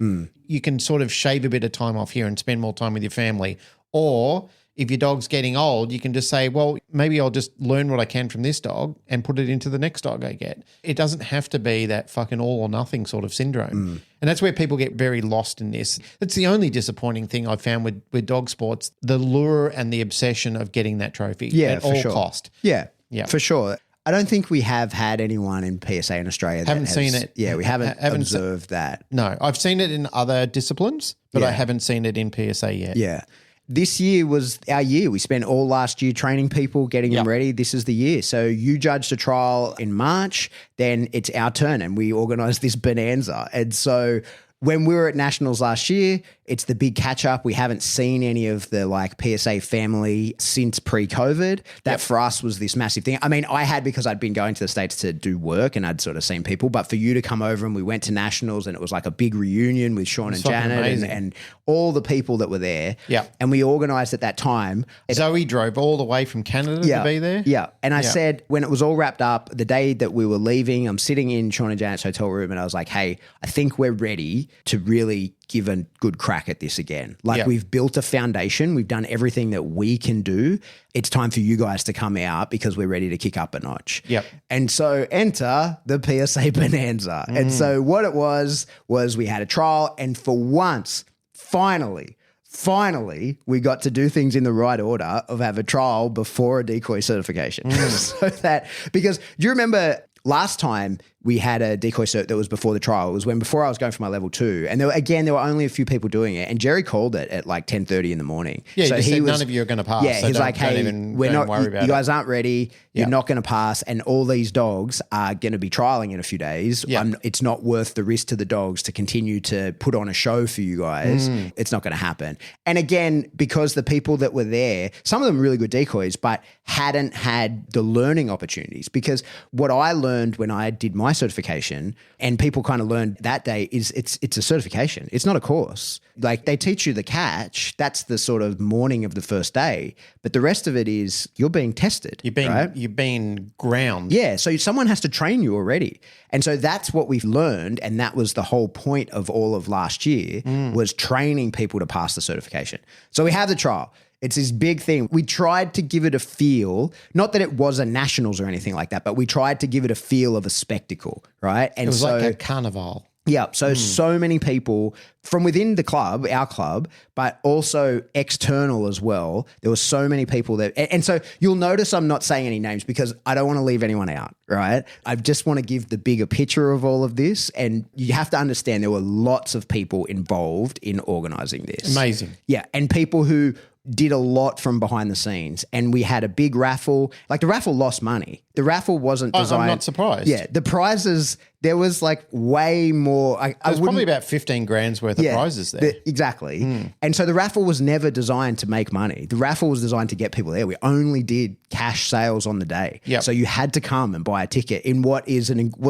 B: You can sort of shave a bit of time off here and spend more time with your family. Or if your dog's getting old, you can just say, well, maybe I'll just learn what I can from this dog and put it into the next dog I get. It doesn't have to be that fucking all or nothing sort of syndrome. And that's where people get very lost in this. That's the only disappointing thing I've found with dog sports, the lure and the obsession of getting that trophy at all cost.
C: Yeah, for sure. I don't think we have had anyone in PSA in Australia
B: haven't seen it.
C: Yeah, we haven't observed that.
B: No, I've seen it in other disciplines, but I haven't seen it in PSA yet.
C: Yeah. This year was our year. We spent all last year training people, getting them ready. This is the year. So you judged a trial in March, then it's our turn and we organised this bonanza. And so when we were at Nationals last year, it's the big catch up. We haven't seen any of the like PSA family since pre-COVID. That for us was this massive thing. I mean, I had because I'd been going to the States to do work and I'd sort of seen people, but for you to come over and we went to Nationals and it was like a big reunion with Shawn and Janet and all the people that were there.
B: Yeah.
C: And we organised at that time.
B: Zoe drove all the way from Canada to be there.
C: Yeah. And I said, when it was all wrapped up, the day that we were leaving, I'm sitting in Shawn and Janet's hotel room and I was like, hey, I think we're ready to really give a good crack at this again. Like we've built a foundation. We've done everything that we can do. It's time for you guys to come out because we're ready to kick up a notch.
B: Yep.
C: And so enter the PSA bonanza. And so what it was we had a trial and for once, finally, we got to do things in the right order of have a trial before a decoy certification. So that, because do you remember last time we had a decoy cert that was before the trial? It was before I was going for my level 2. And there were only a few people doing it. And Jerry called it at like 10:30 in the morning.
B: Yeah, so he said none of you are going to pass.
C: Yeah,
B: so
C: he's like, hey,
B: don't worry about
C: you guys aren't ready. You're not going to pass. And all these dogs are going to be trialing in a few days. It's not worth the risk to the dogs to continue to put on a show for you guys. It's not going to happen. And again, because the people that were there, some of them really good decoys, but hadn't had the learning opportunities. Because what I learned when I did my certification and people kind of learned that day is it's a certification. It's not a course. Like they teach you the catch. That's the sort of morning of the first day. But the rest of it is you're being tested.
B: You're being ground.
C: Yeah. So someone has to train you already. And so that's what we've learned. And that was the whole point of all of last year was training people to pass the certification. So we have the trial. It's this big thing. We tried to give it a feel, not that it was a nationals or anything like that, but we tried to give it a feel of a spectacle, right? And
B: It was like a carnival.
C: Yeah. So many people from within the club, our club, but also external as well. There were so many people that, and so you'll notice I'm not saying any names because I don't want to leave anyone out, right? I just want to give the bigger picture of all of this. And you have to understand there were lots of people involved in organizing this.
B: Amazing.
C: Yeah. And people who did a lot from behind the scenes, and we had a big raffle. Like the raffle lost money. The raffle wasn't designed.
B: I'm not surprised.
C: Yeah, the prizes, there was like way more.
B: There's probably about 15 grand's worth of prizes there.
C: Exactly. And so the raffle was never designed to make money. The raffle was designed to get people there. We only did cash sales on the day.
B: Yep.
C: So you had to come and buy a ticket in what was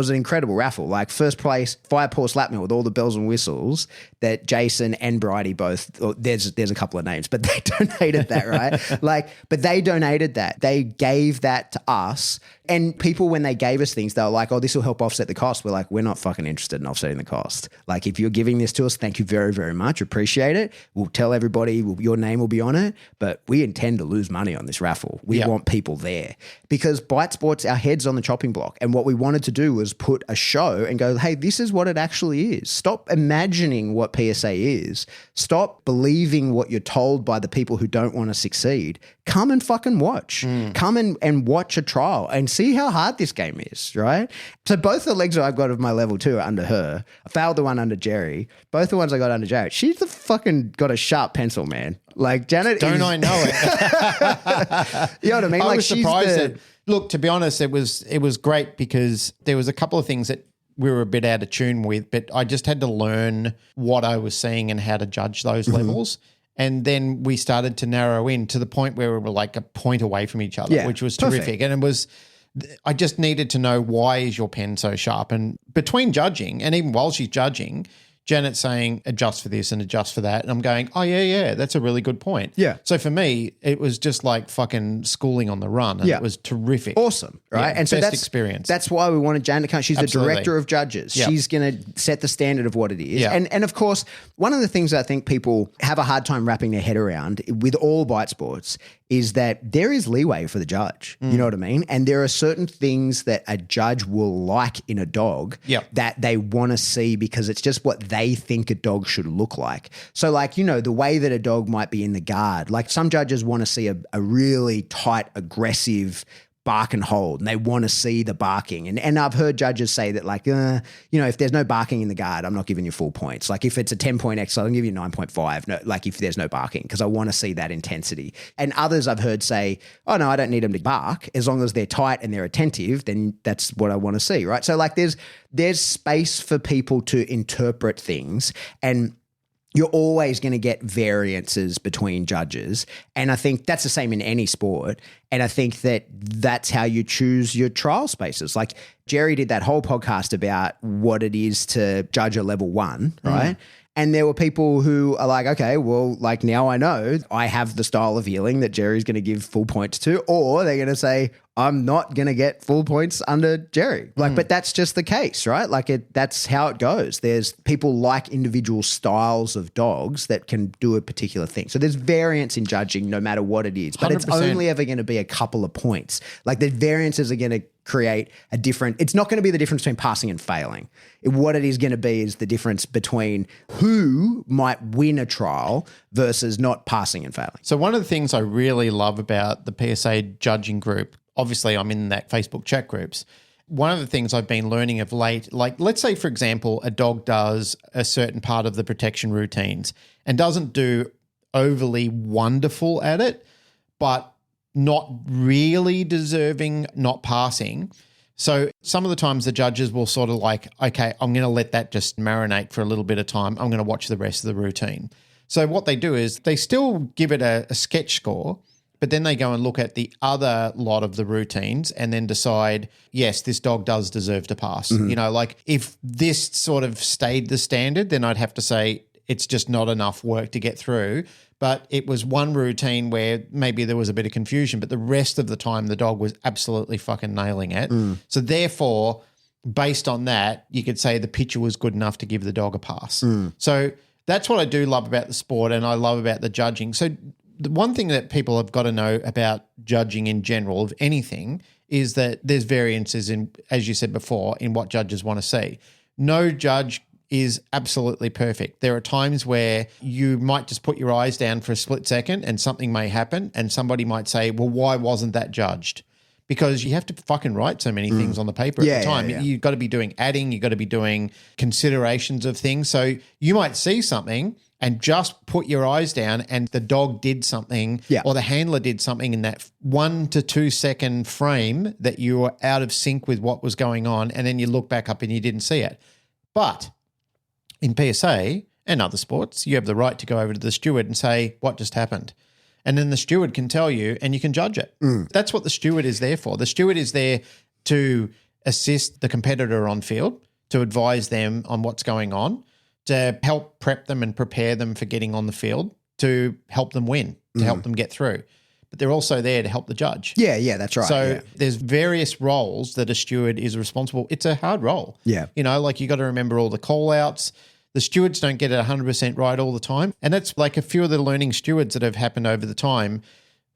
C: an incredible raffle. Like first place, fire pour slap meal with all the bells and whistles that Jason and Bridie both, there's a couple of names, but they donated that, right? But they donated that. They gave that to us. And people, when they gave us things, they were like, oh, this will help offset the cost. We're like, we're not fucking interested in offsetting the cost. Like, if you're giving this to us, thank you very, very much. Appreciate it. We'll tell everybody your name will be on it, but we intend to lose money on this raffle. We want people there because Bite Sports, our head's on the chopping block. And what we wanted to do was put a show and go, hey, this is what it actually is. Stop imagining what PSA is. Stop believing what you're told by the people who don't want to succeed. Come and fucking watch. Come and watch a trial and see how hard this game is, right? So both the legs that I've got of my level 2 are under her. I failed the one under Jerry. Both the ones I got under Jared. She's the fucking got a sharp pencil, man. Like Janet
B: Don't I know it?
C: You know what I mean?
B: I was surprised that, look, to be honest, it was great because there was a couple of things that we were a bit out of tune with, but I just had to learn what I was seeing and how to judge those levels. And then we started to narrow in to the point where we were like a point away from each other, which was terrific. And it was, I just needed to know, why is your pen so sharp? And between judging, and even while she's judging, Janet's saying, adjust for this and adjust for that. And I'm going, oh, yeah, that's a really good point.
C: Yeah.
B: So for me, it was just like fucking schooling on the run. And it was terrific.
C: Awesome, right?
B: Yeah,
C: and so
B: best experience.
C: That's why we wanted Janet to come. She's
B: Absolutely.
C: the director of judges.
B: Yep.
C: She's going to set the standard of what it is.
B: Yep.
C: And of course, one of the things that I think people have a hard time wrapping their head around with all bite sports is that there is leeway for the judge. You know what I mean? And there are certain things that a judge will like in a dog that they want to see because it's just what they think a dog should look like. So like, you know, the way that a dog might be in the guard, like some judges want to see a really tight, aggressive bark and hold, and they want to see the barking. And I've heard judges say that like, you know, if there's no barking in the guard, I'm not giving you full points. Like if it's a 10-point exercise, I'll give you 9.5. No, like if there's no barking, because I want to see that intensity. And others I've heard say, oh no, I don't need them to bark. As long as they're tight and they're attentive, then that's what I want to see, right? So like there's space for people to interpret things, and you're always going to get variances between judges. And I think that's the same in any sport. And I think that that's how you choose your trial spaces. Like Jerry did that whole podcast about what it is to judge a level 1, right? And there were people who are like, okay, well, like now I know I have the style of healing that Jerry's going to give full points to, or they're going to say, I'm not going to get full points under Jerry. Like, but that's just the case, right? Like that's how it goes. There's people like individual styles of dogs that can do a particular thing. So there's variance in judging no matter what it is, but
B: 100%.
C: It's only ever going to be a couple of points. Like the variances are going to create a different, it's not going to be the difference between passing and failing. What it is going to be is the difference between who might win a trial versus not passing and failing.
B: So one of the things I really love about the PSA judging group, obviously I'm in that Facebook chat groups. One of the things I've been learning of late, like let's say, for example, a dog does a certain part of the protection routines and doesn't do overly wonderful at it, but not really deserving not passing. So some of the times the judges will sort of like, okay, I'm going to let that just marinate for a little bit of time. I'm going to watch the rest of the routine. So what they do is they still give it a sketch score, but then they go and look at the other lot of the routines and then decide, yes, this dog does deserve to pass. You know, like if this sort of stayed the standard, then I'd have to say it's just not enough work to get through. But it was one routine where maybe there was a bit of confusion, but the rest of the time the dog was absolutely fucking nailing it. So therefore, based on that, you could say the picture was good enough to give the dog a pass. So that's what I do love about the sport and I love about the judging. So The one thing that people have got to know about judging in general of anything is that there's variances in, as you said before, in what judges want to see. No judge is absolutely perfect. There are times where you might just put your eyes down for a split second and something may happen and somebody might say, well, why wasn't that judged? Because you have to fucking write so many things on the paper at the time. You've got to be doing adding, you've got to be doing considerations of things. So you might see something and just put your eyes down and the dog did something or the handler did something in that 1 to 2 second frame that you were out of sync with what was going on, and then you look back up and you didn't see it. But in PSA and other sports, you have the right to go over to the steward and say, what just happened? And then the steward can tell you and you can judge it. That's what the steward is there for. The steward is there to assist the competitor on field, to advise them on what's going on, to help prep them and prepare them for getting on the field, to help them win, to help them get through. But they're also there to help the judge.
C: Yeah, that's right.
B: So there's various roles that a steward is responsible. It's a hard role.
C: Yeah.
B: You know, like you got to remember all the call outs. The stewards don't get it 100% right all the time. And that's like a few of the learning stewards that have happened over the time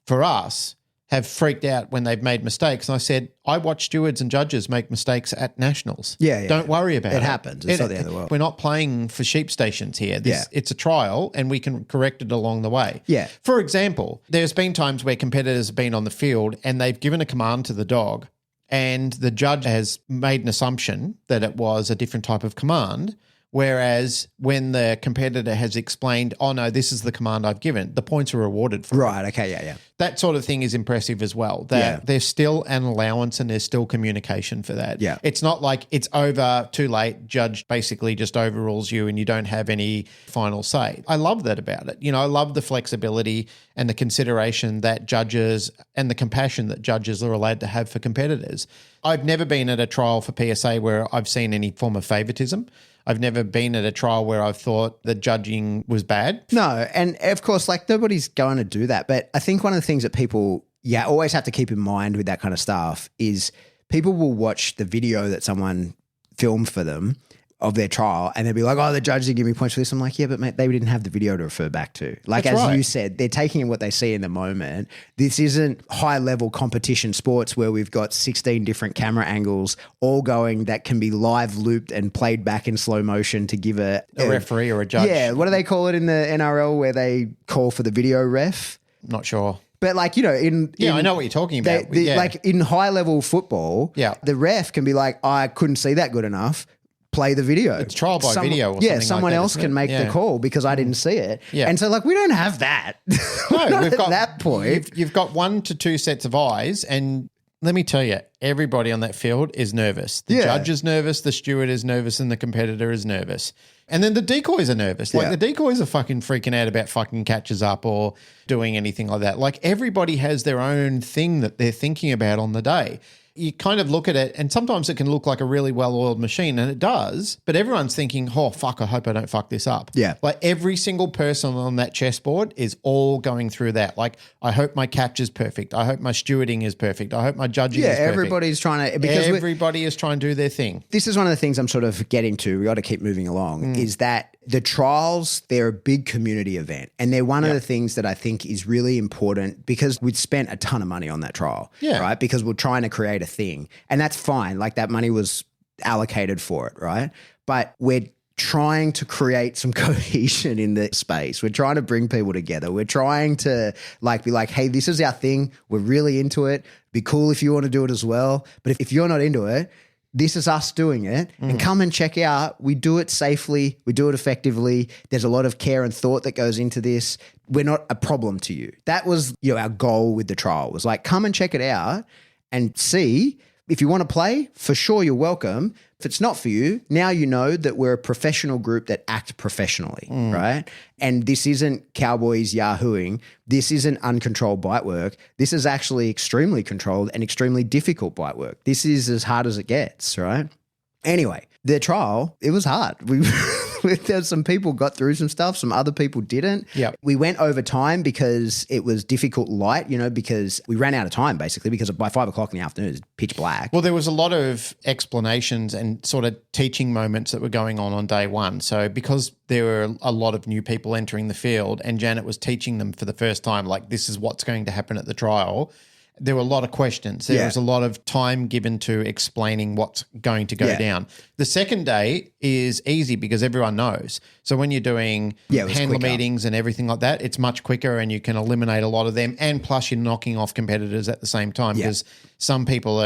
B: for us have freaked out when they've made mistakes. And I said, I watch stewards and judges make mistakes at nationals.
C: Yeah.
B: Don't worry about it.
C: It happens. It's not the end of the world.
B: We're not playing for sheep stations here. It's a trial and we can correct it along the way.
C: Yeah.
B: For example, there's been times where competitors have been on the field and they've given a command to the dog and the judge has made an assumption that it was a different type of command. Whereas when the competitor has explained, oh, no, this is the command I've given, the points are awarded for it.
C: Right, okay, yeah.
B: That sort of thing is impressive as well. There's still an allowance and there's still communication for that.
C: Yeah.
B: It's not like it's over, too late, judge basically just overrules you and you don't have any final say. I love that about it. You know, I love the flexibility and the consideration that judges and the compassion that judges are allowed to have for competitors. I've never been at a trial for PSA where I've seen any form of favoritism. I've never been at a trial where I've thought the judging was bad.
C: No, and of course, like nobody's going to do that. But I think one of the things that people, always have to keep in mind with that kind of stuff is people will watch the video that someone filmed for them of their trial and they'll be like, oh, the judge didn't give me points for this. I'm like, yeah, but mate, they didn't have the video to refer back to. Like,
B: That's
C: as
B: right.
C: you said, they're taking in what they see in the moment. This isn't high level competition sports where we've got 16 different camera angles all going that can be live looped and played back in slow motion to give a
B: referee or a judge.
C: Yeah. What do they call it in the NRL where they call for the video ref?
B: Not sure.
C: But like, you know,
B: I know what you're talking about.
C: Like in high level football,
B: Yeah.
C: the ref can be like, I couldn't see that good enough. Play the video.
B: It's trial by video or something like
C: someone
B: that,
C: else
B: isn't
C: can
B: it?
C: make the call because I didn't see it.
B: Yeah.
C: And so like we don't have that.
B: No, we've got
C: that point.
B: You've got 1 to 2 sets of eyes, and let me tell you, everybody on that field is nervous. The judge is nervous, the steward is nervous, and the competitor is nervous. And then the decoys are nervous. Like the decoys are fucking freaking out about fucking catches up or doing anything like that. Like everybody has their own thing that they're thinking about on the day. You kind of look at it and sometimes it can look like a really well-oiled machine, and it does, but everyone's thinking, oh, fuck, I hope I don't fuck this up.
C: Yeah.
B: Like every single person on that chessboard is all going through that. Like, I hope my catch is perfect. I hope my stewarding is perfect. I hope my judging is perfect.
C: Everybody's trying to, because
B: everybody is trying to do their thing.
C: this is one of the things I'm sort of getting to. We got to keep moving along is that the trials, they're a big community event, and they're one of the things that I think is really important because we'd spent a ton of money on that trial, right? Because we're trying to create a thing, and that's fine. Like that money was allocated for it, right? But we're trying to create some cohesion in the space. We're trying to bring people together. We're trying to like be like, hey, this is our thing. We're really into it. Be cool if you want to do it as well. But if you're not into it, this is us doing it, and come and check out. We do it safely. We do it effectively. There's a lot of care and thought that goes into this. We're not a problem to you. That was, our goal with the trial was like, come and check it out and see. If you want to play, for sure you're welcome. If it's not for you, now you know that we're a professional group that act professionally, right? And this isn't cowboys yahooing. This isn't uncontrolled bite work. This is actually extremely controlled and extremely difficult bite work. This is as hard as it gets, right? Anyway, the trial, it was hard. We There's some people got through some stuff, some other people didn't.
B: Yep.
C: We went over time because it was difficult light, because we ran out of time basically because by 5 o'clock in the afternoon it's pitch black.
B: Well, there was a lot of explanations and sort of teaching moments that were going on day one. So because there were a lot of new people entering the field and Janet was teaching them for the first time, like this is what's going to happen at the trial, there were a lot of questions. There was a lot of time given to explaining what's going to go down. The second day is easy because everyone knows. So when you're doing handler meetings and everything like that, it's much quicker and you can eliminate a lot of them. And plus you're knocking off competitors at the same time because some people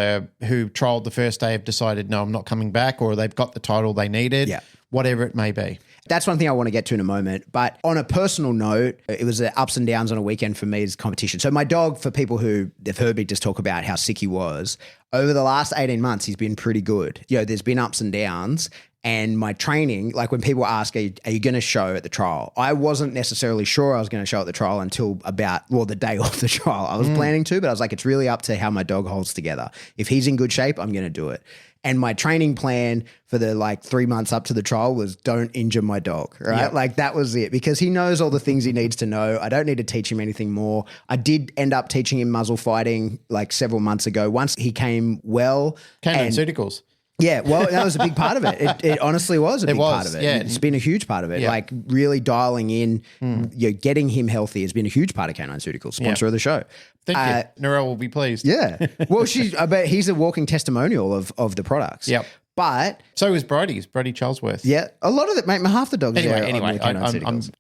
B: who trialled the first day have decided, no, I'm not coming back, or they've got the title they needed, whatever it may be.
C: That's one thing I want to get to in a moment. But on a personal note, it was ups and downs on a weekend for me as competition. So my dog, for people who have heard me just talk about how sick he was, over the last 18 months, he's been pretty good. There's been ups and downs. And my training, like when people ask, are you going to show at the trial? I wasn't necessarily sure I was going to show at the trial until the day of the trial. I was planning to, but I was like, it's really up to how my dog holds together. If he's in good shape, I'm going to do it. And my training plan for the 3 months up to the trial was don't injure my dog, right?
B: Yep.
C: Like that was it, because he knows all the things he needs to know. I don't need to teach him anything more. I did end up teaching him muzzle fighting several months ago. Once he came well.
B: Canine-ceuticals.
C: Yeah, well, that was a big part of it. It honestly was a big part of it.
B: Yeah.
C: It's been a huge part of it. Yeah. Really dialing in, getting him healthy has been a huge part of Canine-Ceuticals, sponsor of the show.
B: Thank you. Narelle will be pleased.
C: Yeah. Well, I bet he's a walking testimonial of the products.
B: Yep.
C: But
B: so is Brodie Charlesworth.
C: Yeah, a lot of it, mate. Half the dogs.
B: Anyway,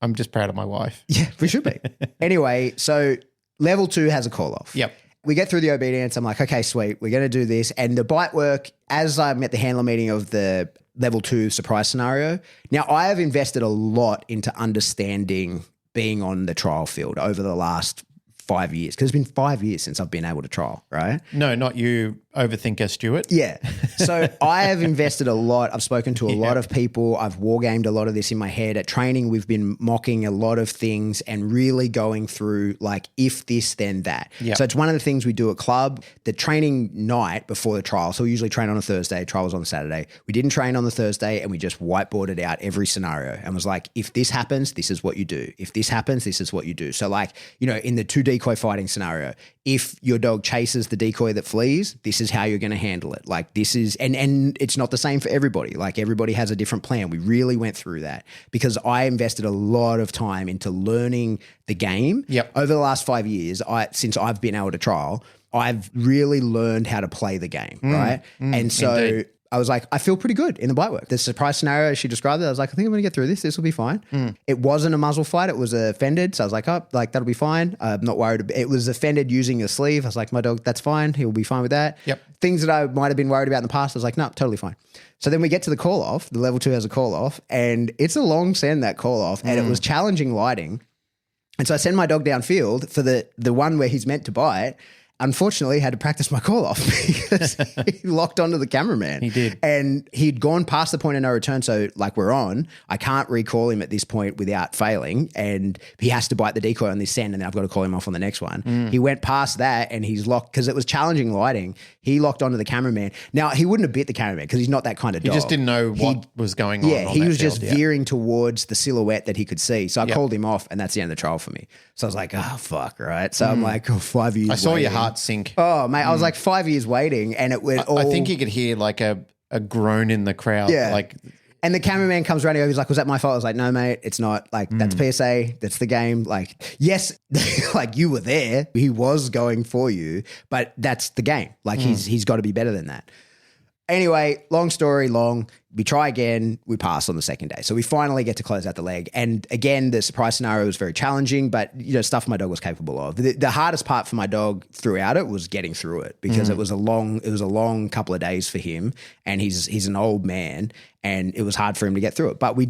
B: I'm just proud of my wife.
C: Yeah, we should be. Anyway, so level 2 has a call off.
B: Yep.
C: We get through the obedience. I'm like, okay, sweet. We're going to do this. And the bite work, as I'm at the handler meeting of the level 2 surprise scenario. Now, I have invested a lot into understanding being on the trial field over the last 5 years, because it's been 5 years since I've been able to trial, right?
B: No, not you, overthinker Stuart.
C: Yeah. So I have invested a lot. I've spoken to a lot of people. I've wargamed a lot of this in my head. At training, we've been mocking a lot of things and really going through if this, then that.
B: Yep.
C: So it's one of the things we do at club. The training night before the trial, so we usually train on a Thursday, trial was on a Saturday. We didn't train on the Thursday and we just whiteboarded out every scenario and was like, if this happens, this is what you do. If this happens, this is what you do. So in the 2 decoy fighting scenario, if your dog chases the decoy that flees, this is how you're going to handle it. This is, and it's not the same for everybody. Everybody has a different plan. We really went through that because I invested a lot of time into learning the game.
B: Yep.
C: Over the last 5 years, since I've been able to trial, I've really learned how to play the game, right? And so
B: indeed.
C: I was like, I feel pretty good in the bite work. The surprise scenario, she described it. I was like, I think I'm going to get through this. This will be fine. It wasn't a muzzle fight. It was a fended. So I was like, that'll be fine. I'm not worried. It was a fended using a sleeve. I was like, my dog, that's fine. He'll be fine with that.
B: Yep.
C: Things that I might have been worried about in the past, I was like, no, totally fine. So then we get to the call off. The level 2 has a call off and it's a long send, that call off. And it was challenging lighting. And so I send my dog downfield for the one where he's meant to bite. Unfortunately, had to practice my call off because he locked onto the cameraman.
B: He did.
C: And he'd gone past the point of no return. So we're on. I can't recall him at this point without failing. And he has to bite the decoy on this send and then I've got to call him off on the next one. He went past that and he's locked because it was challenging lighting. He locked onto the cameraman. Now, he wouldn't have bit the cameraman because he's not that kind of dog.
B: He just didn't know what was going on.
C: Yeah, he was
B: field,
C: just veering towards the silhouette that he could see. So I called him off and that's the end of the trial for me. So I was like, oh, fuck, right? So I'm like, 5 years
B: I saw
C: waiting.
B: your heart sink.
C: Oh, mate, I was like 5 years waiting and it went all...
B: I think you could hear a groan in the crowd.
C: Yeah. And the cameraman comes around and he's like, was that my fault? I was like, no, mate, it's not. That's PSA. That's the game. Yes, you were there. He was going for you, but that's the game. He's got to be better than that. Anyway, long story long, we try again, we pass on the second day. So we finally get to close out the leg. And again, the surprise scenario was very challenging, but stuff my dog was capable of. The hardest part for my dog throughout it was getting through it because it was a long couple of days for him and he's an old man and it was hard for him to get through it. But we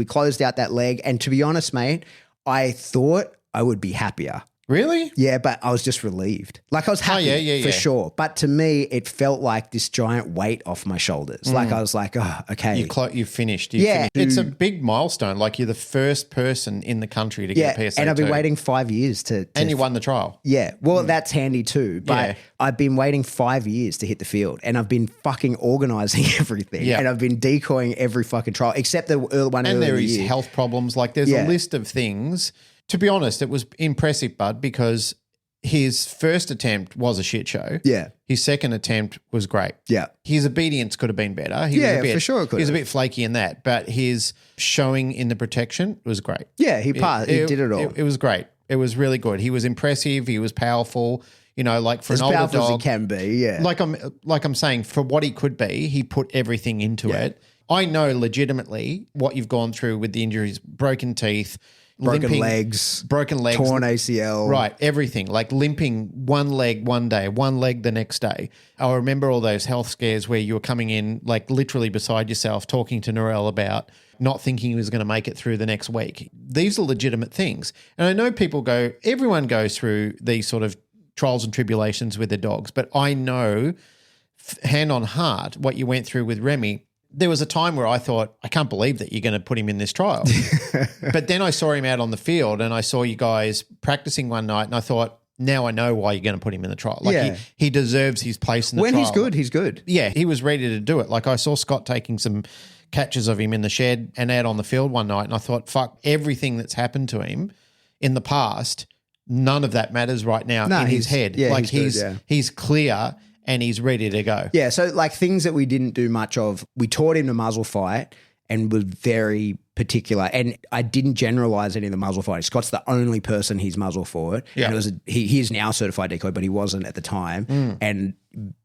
C: closed out that leg. And to be honest, mate, I thought I would be happier.
B: Really?
C: Yeah, but I was just relieved. Like I was happy for sure. But to me, it felt like this giant weight off my shoulders. Like I was like, oh, okay.
B: You've finished.
C: Yeah.
B: It's a big milestone. Like you're the first person in the country to get a PSA.
C: And I've been waiting 5 years to
B: And you won the trial.
C: Yeah. Well, that's handy too. But I've been waiting 5 years to hit the field, and I've been fucking organising everything. Yeah. And I've been decoying every fucking trial except the one earlier.
B: And there
C: is
B: is health problems. Like there's a list of things. To be honest, it was impressive, Bud, because his first attempt was a shit show.
C: Yeah.
B: His second attempt was great.
C: Yeah.
B: His obedience could have been better.
C: For sure it could
B: He was a bit flaky in that, but his showing in the protection was great.
C: Yeah, he passed. He did it all.
B: It was great. It was really good. He was impressive. He was powerful. You know, like for
C: as
B: an older
C: powerful
B: dog.
C: as he can be, yeah.
B: Like I'm saying, for what he could be, he put everything into it. I know legitimately what you've gone through with the injuries, broken teeth,
C: broken
B: legs,
C: torn ACL.
B: Right, everything. Like limping one leg one day, one leg the next day. I remember all those health scares where you were coming in like literally beside yourself talking to Narelle about not thinking he was going to make it through the next week. These are legitimate things. And I know everyone goes through these sort of trials and tribulations with their dogs, but I know hand on heart what you went through with Remy. There was a time where I thought, I can't believe that you're going to put him in this trial. But then I saw him out on the field and I saw you guys practicing one night and I thought, now I know why you're going to put him in the trial. Like he deserves his place in the trial.
C: When he's good.
B: Yeah, he was ready to do it. Like I saw Scott taking some catches of him in the shed and out on the field one night and I thought, fuck, everything that's happened to him in the past, none of that matters right now in his head.
C: Yeah,
B: like
C: he's
B: clear and he's ready to go.
C: Yeah, so like things that we didn't do much of, we taught him to muzzle fight and was very particular. And I didn't generalize any of the muzzle fighting. Scott's the only person he's muzzle fought.
B: Yeah.
C: And it was he is now certified decoy, but he wasn't at the time. And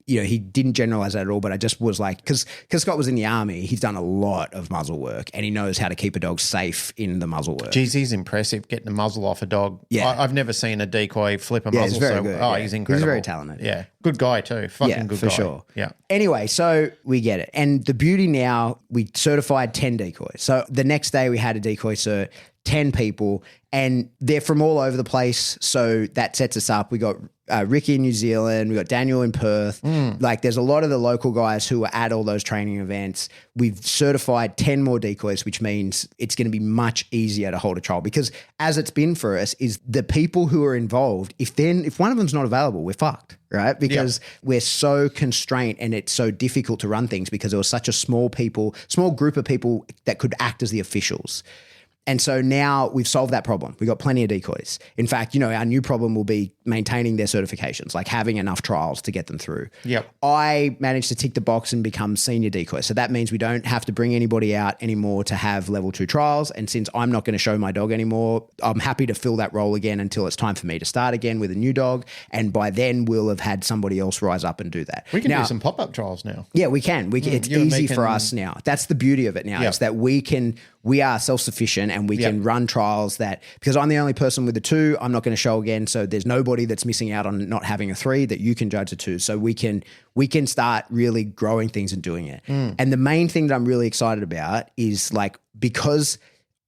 C: you know, he didn't generalize that at all, but I just was like, because Scott was in the army, he's done a lot of muzzle work and he knows how to keep a dog safe in the muzzle work.
B: Geez, he's impressive getting a muzzle off a dog.
C: Yeah.
B: I've never seen a decoy flip a muzzle.
C: He's very good.
B: He's incredible.
C: He's very talented.
B: Yeah. Good guy too. Fucking good guy.
C: For sure.
B: Yeah.
C: Anyway, so we get it. And the beauty now, we certified 10 decoys. So the next day we had a decoy cert, 10 people, and they're from all over the place. So that sets us up. We got Ricky in New Zealand. We got Daniel in Perth. Like there's a lot of the local guys who are at all those training events. We've certified 10 more decoys, which means it's going to be much easier to hold a trial because as it's been for us is the people who are involved, if one of them's not available, we're fucked, right? Because we're so constrained and it's so difficult to run things because there was such a small group of people that could act as the officials. And so now we've solved that problem. We've got plenty of decoys. In fact, you know, our new problem will be maintaining their certifications, like having enough trials to get them through.
B: Yep.
C: I managed to tick the box and become senior decoy. So that means we don't have to bring anybody out anymore to have level 2 trials. And since I'm not going to show my dog anymore, I'm happy to fill that role again until it's time for me to start again with a new dog. And by then we'll have had somebody else rise up and do that.
B: We can do some pop-up trials now.
C: Yeah, we can. It's easy for us now. That's the beauty of it now is that we are self-sufficient and we can run trials that, because I'm the only person with the 2, I'm not going to show again. So there's nobody that's missing out on not having a 3 that you can judge a 2. So we can start really growing things and doing it. And the main thing that I'm really excited about is like, because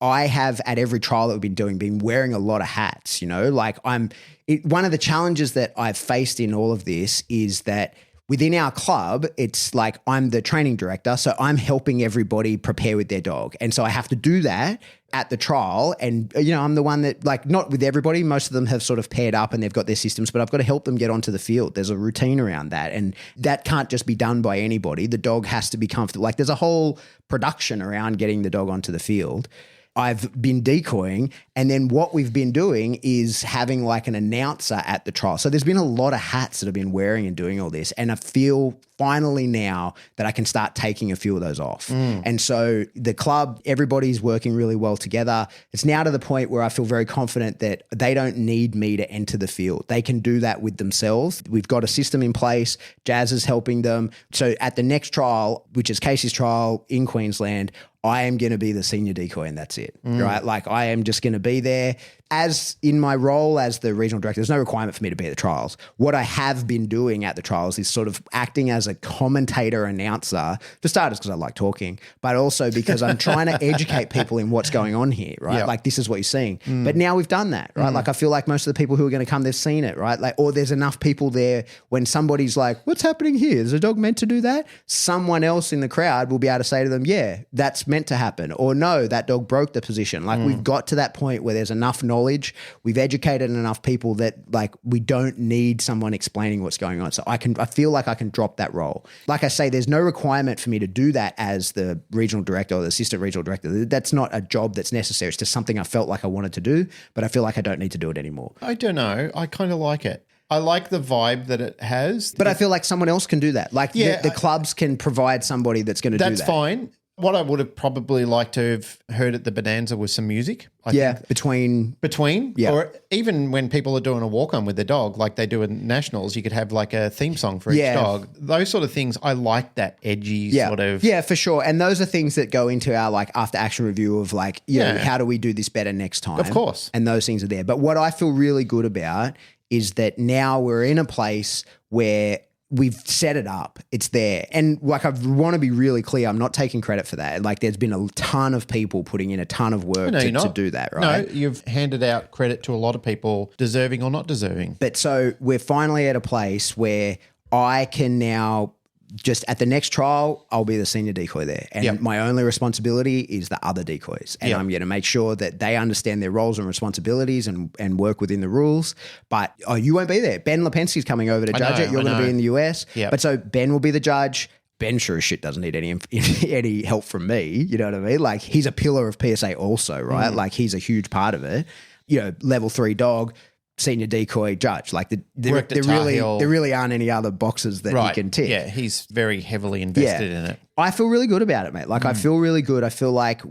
C: I have at every trial that we've been doing, been wearing a lot of hats, you know, like one of the challenges that I've faced in all of this is that within our club, it's like I'm the training director, so I'm helping everybody prepare with their dog. And so I have to do that at the trial. And, you know, I'm the one that, like, not with everybody, most of them have sort of paired up and they've got their systems, but I've got to help them get onto the field. There's a routine around that. And that can't just be done by anybody. The dog has to be comfortable. Like, there's a whole production around getting the dog onto the field. I've been decoying, and then what we've been doing is having like an announcer at the trial. So there's been a lot of hats that I've been wearing and doing all this, and I feel finally now that I can start taking a few of those off. And so the club, everybody's working really well together. It's now to the point where I feel very confident that they don't need me to enter the field. They can do that with themselves. We've got a system in place. Jazz is helping them. So at the next trial, which is Casey's trial in Queensland, I am going to be the senior decoy and that's it, right? Like I am just going to be there as in my role as the regional director. There's no requirement for me to be at the trials. What I have been doing at the trials is sort of acting as a commentator announcer, for starters because I like talking, but also because I'm trying to educate people in what's going on here, right?
B: Yep.
C: Like this is what you're seeing. But now we've done that, right? Like I feel like most of the people who are going to come, they've seen it, right? Like, or there's enough people there when somebody's like, what's happening here? Is a dog meant to do that? Someone else in the crowd will be able to say to them, yeah, that's meant to happen. Or no, that dog broke the position. Like we've got to that point where there's enough knowledge. We've educated enough people that like we don't need someone explaining what's going on. So I feel like I can drop that role. Like I say, there's no requirement for me to do that as the regional director or the assistant regional director. That's not a job that's necessary. It's just something I felt like I wanted to do, but I feel like I don't need to do it anymore.
B: I don't know. I kind of like it. I like the vibe that it has.
C: But I feel like someone else can do that. Like the clubs can provide somebody that's going to do that.
B: That's fine. What I would have probably liked to have heard at the Bonanza was some music. I think. Between.
C: Yeah.
B: Or even when people are doing a walk-on with their dog, like they do in Nationals, you could have like a theme song for each dog. Those sort of things, I like that edgy sort of.
C: Yeah, for sure. And those are things that go into our like after action review of like, you know, how do we do this better next time?
B: Of course.
C: And those things are there. But what I feel really good about is that now we're in a place where we've set it up. It's there. And like, I want to be really clear. I'm not taking credit for that. Like there's been a ton of people putting in a ton of work to do that, right?
B: No, you've handed out credit to a lot of people, deserving or not deserving.
C: But so we're finally at a place where I can now just at the next trial, I'll be the senior decoy there. And my only responsibility is the other decoys. And I'm going to make sure that they understand their roles and responsibilities and work within the rules. But you won't be there. Ben Lipinski's coming over to judge it. You're going to be in the US.
B: Yep.
C: But so Ben will be the judge. Ben sure as shit doesn't need any help from me. You know what I mean? Like he's a pillar of PSA also, right? Like he's a huge part of it. You know, level 3 dog, senior decoy, judge. Like there really aren't any other boxes that he can tick.
B: Yeah, he's very heavily invested in it.
C: I feel really good about it, mate. Like I feel really good. I feel like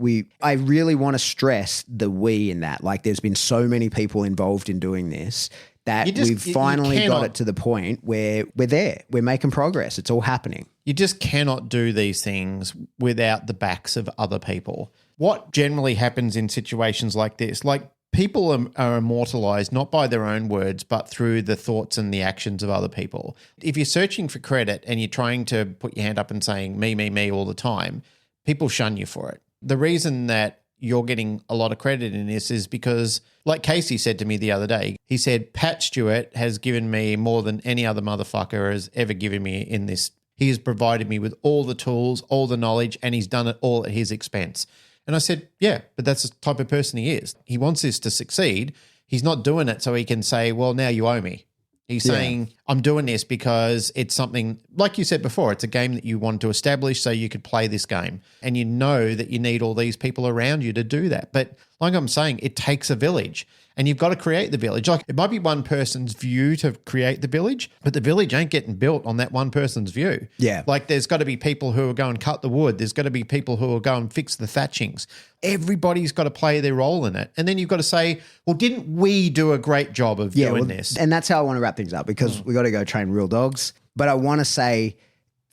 C: I really want to stress the we in that. Like there's been so many people involved in doing this that we've finally got it to the point where we're there. We're making progress. It's all happening.
B: You just cannot do these things without the backs of other people. What generally happens in situations like this, like people are immortalized not by their own words, but through the thoughts and the actions of other people. If you're searching for credit and you're trying to put your hand up and saying me all the time, people shun you for it. The reason that you're getting a lot of credit in this is because, like Casey said to me the other day, he said, Pat Stewart has given me more than any other motherfucker has ever given me in this. He has provided me with all the tools, all the knowledge, and he's done it all at his expense. And I said, yeah, but that's the type of person he is. He wants this to succeed. He's not doing it so he can say, well, now you owe me. He's saying, I'm doing this because it's something, like you said before, it's a game that you want to establish so you could play this game. And you know that you need all these people around you to do that. But like I'm saying, it takes a village. And you've got to create the village. Like it might be one person's view to create the village, but the village ain't getting built on that one person's view.
C: Yeah.
B: Like there's got to be people who are going to cut the wood. There's got to be people who are going to fix the thatchings. Everybody's got to play their role in it. And then you've got to say, well, didn't we do a great job of doing this?
C: And that's how I want to wrap things up because we got to go train real dogs. But I want to say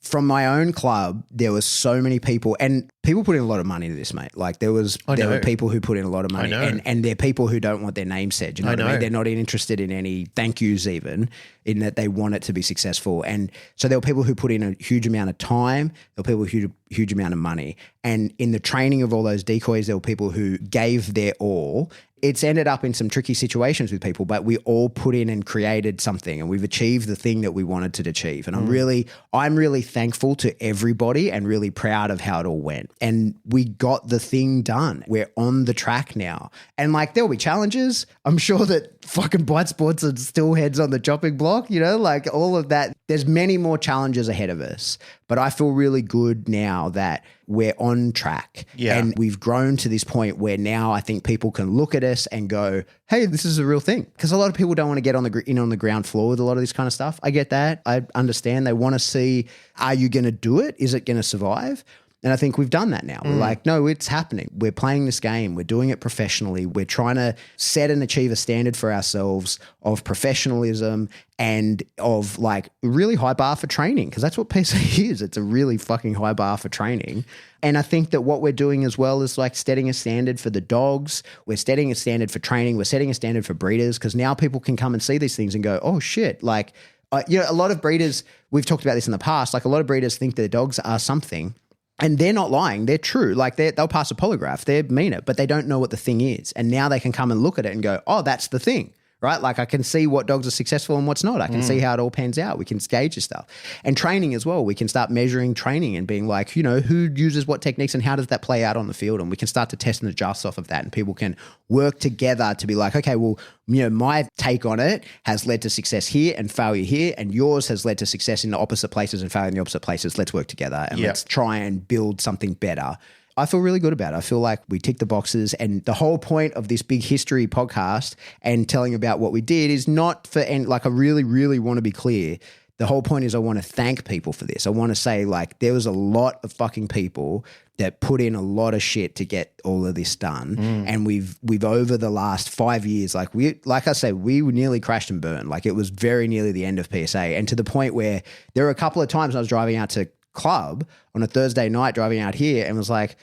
C: from my own club, there were so many people and people put in a lot of money into this, mate. Like there were people who put in a lot of money and they're people who don't want their name said. You know what I mean? They're not interested in any thank yous even in that they want it to be successful. And so there were people who put in a huge amount of time. There were people who huge amount of money. And in the training of all those decoys, there were people who gave their all. It's ended up in some tricky situations with people, but we all put in and created something and we've achieved the thing that we wanted to achieve. And I'm really thankful to everybody and really proud of how it all went. And we got the thing done. We're on the track now. And like there'll be challenges. I'm sure that fucking Bite Sports are still heads on the chopping block, you know, like all of that. There's many more challenges ahead of us. But I feel really good now that we're on track and we've grown to this point where now I think people can look at us and go, hey, this is a real thing. Because a lot of people don't want to get on the ground floor with a lot of this kind of stuff. I get that. I understand. They want to see, are you going to do it? Is it going to survive? And I think we've done that now. We're like, no, it's happening. We're playing this game. We're doing it professionally. We're trying to set and achieve a standard for ourselves of professionalism and of like really high bar for training, because that's what PSA is. It's a really fucking high bar for training. And I think that what we're doing as well is like setting a standard for the dogs. We're setting a standard for training. We're setting a standard for breeders, because now people can come and see these things and go, oh shit, like, a lot of breeders, we've talked about this in the past, like a lot of breeders think their dogs are something. And they're not lying. They're true. Like they'll pass a polygraph. They mean it, but they don't know what the thing is. And now they can come and look at it and go, oh, that's the thing, right? Like I can see what dogs are successful and what's not. I can see how it all pans out. We can gauge this stuff. And training as well. We can start measuring training and being like, who uses what techniques and how does that play out on the field? And we can start to test and adjust off of that. And people can work together to be like, okay, well, my take on it has led to success here and failure here, and yours has led to success in the opposite places and failure in the opposite places. Let's work together and let's try and build something better. I feel really good about it. I feel like we tick the boxes, and the whole point of this big history podcast and telling about what we did is not for, and like I really, really want to be clear. The whole point is I want to thank people for this. I want to say like there was a lot of fucking people that put in a lot of shit to get all of this done. And we've over the last 5 years, like I said, we nearly crashed and burned. Like it was very nearly the end of PSA. And to the point where there were a couple of times I was driving out to club on a Thursday night, driving out here, and was like,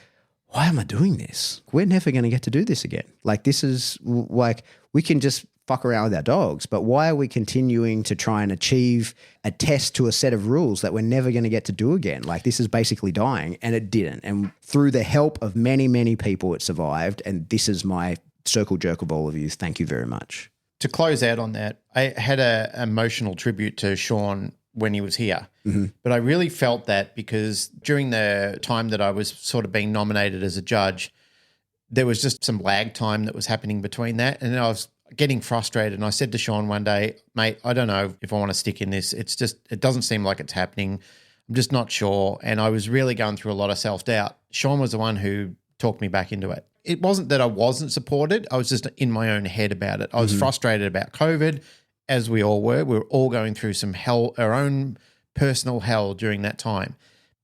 C: why am I doing this? We're never going to get to do this again. Like this is like, we can just fuck around with our dogs, but why are we continuing to try and achieve a test to a set of rules that we're never going to get to do again? Like this is basically dying, and it didn't. And through the help of many, many people, it survived. And this is my circle jerk of all of you. Thank you very much.
B: To close out on that, I had an emotional tribute to Shawn when he was here. But I really felt that because during the time that I was sort of being nominated as a judge, there was just some lag time that was happening between that. And I was getting frustrated. And I said to Shawn one day, mate, I don't know if I want to stick in this. It doesn't seem like it's happening. I'm just not sure. And I was really going through a lot of self-doubt. Shawn was the one who talked me back into it. It wasn't that I wasn't supported. I was just in my own head about it. I was frustrated about COVID, as we all were. We were all going through some hell, our own personal hell during that time.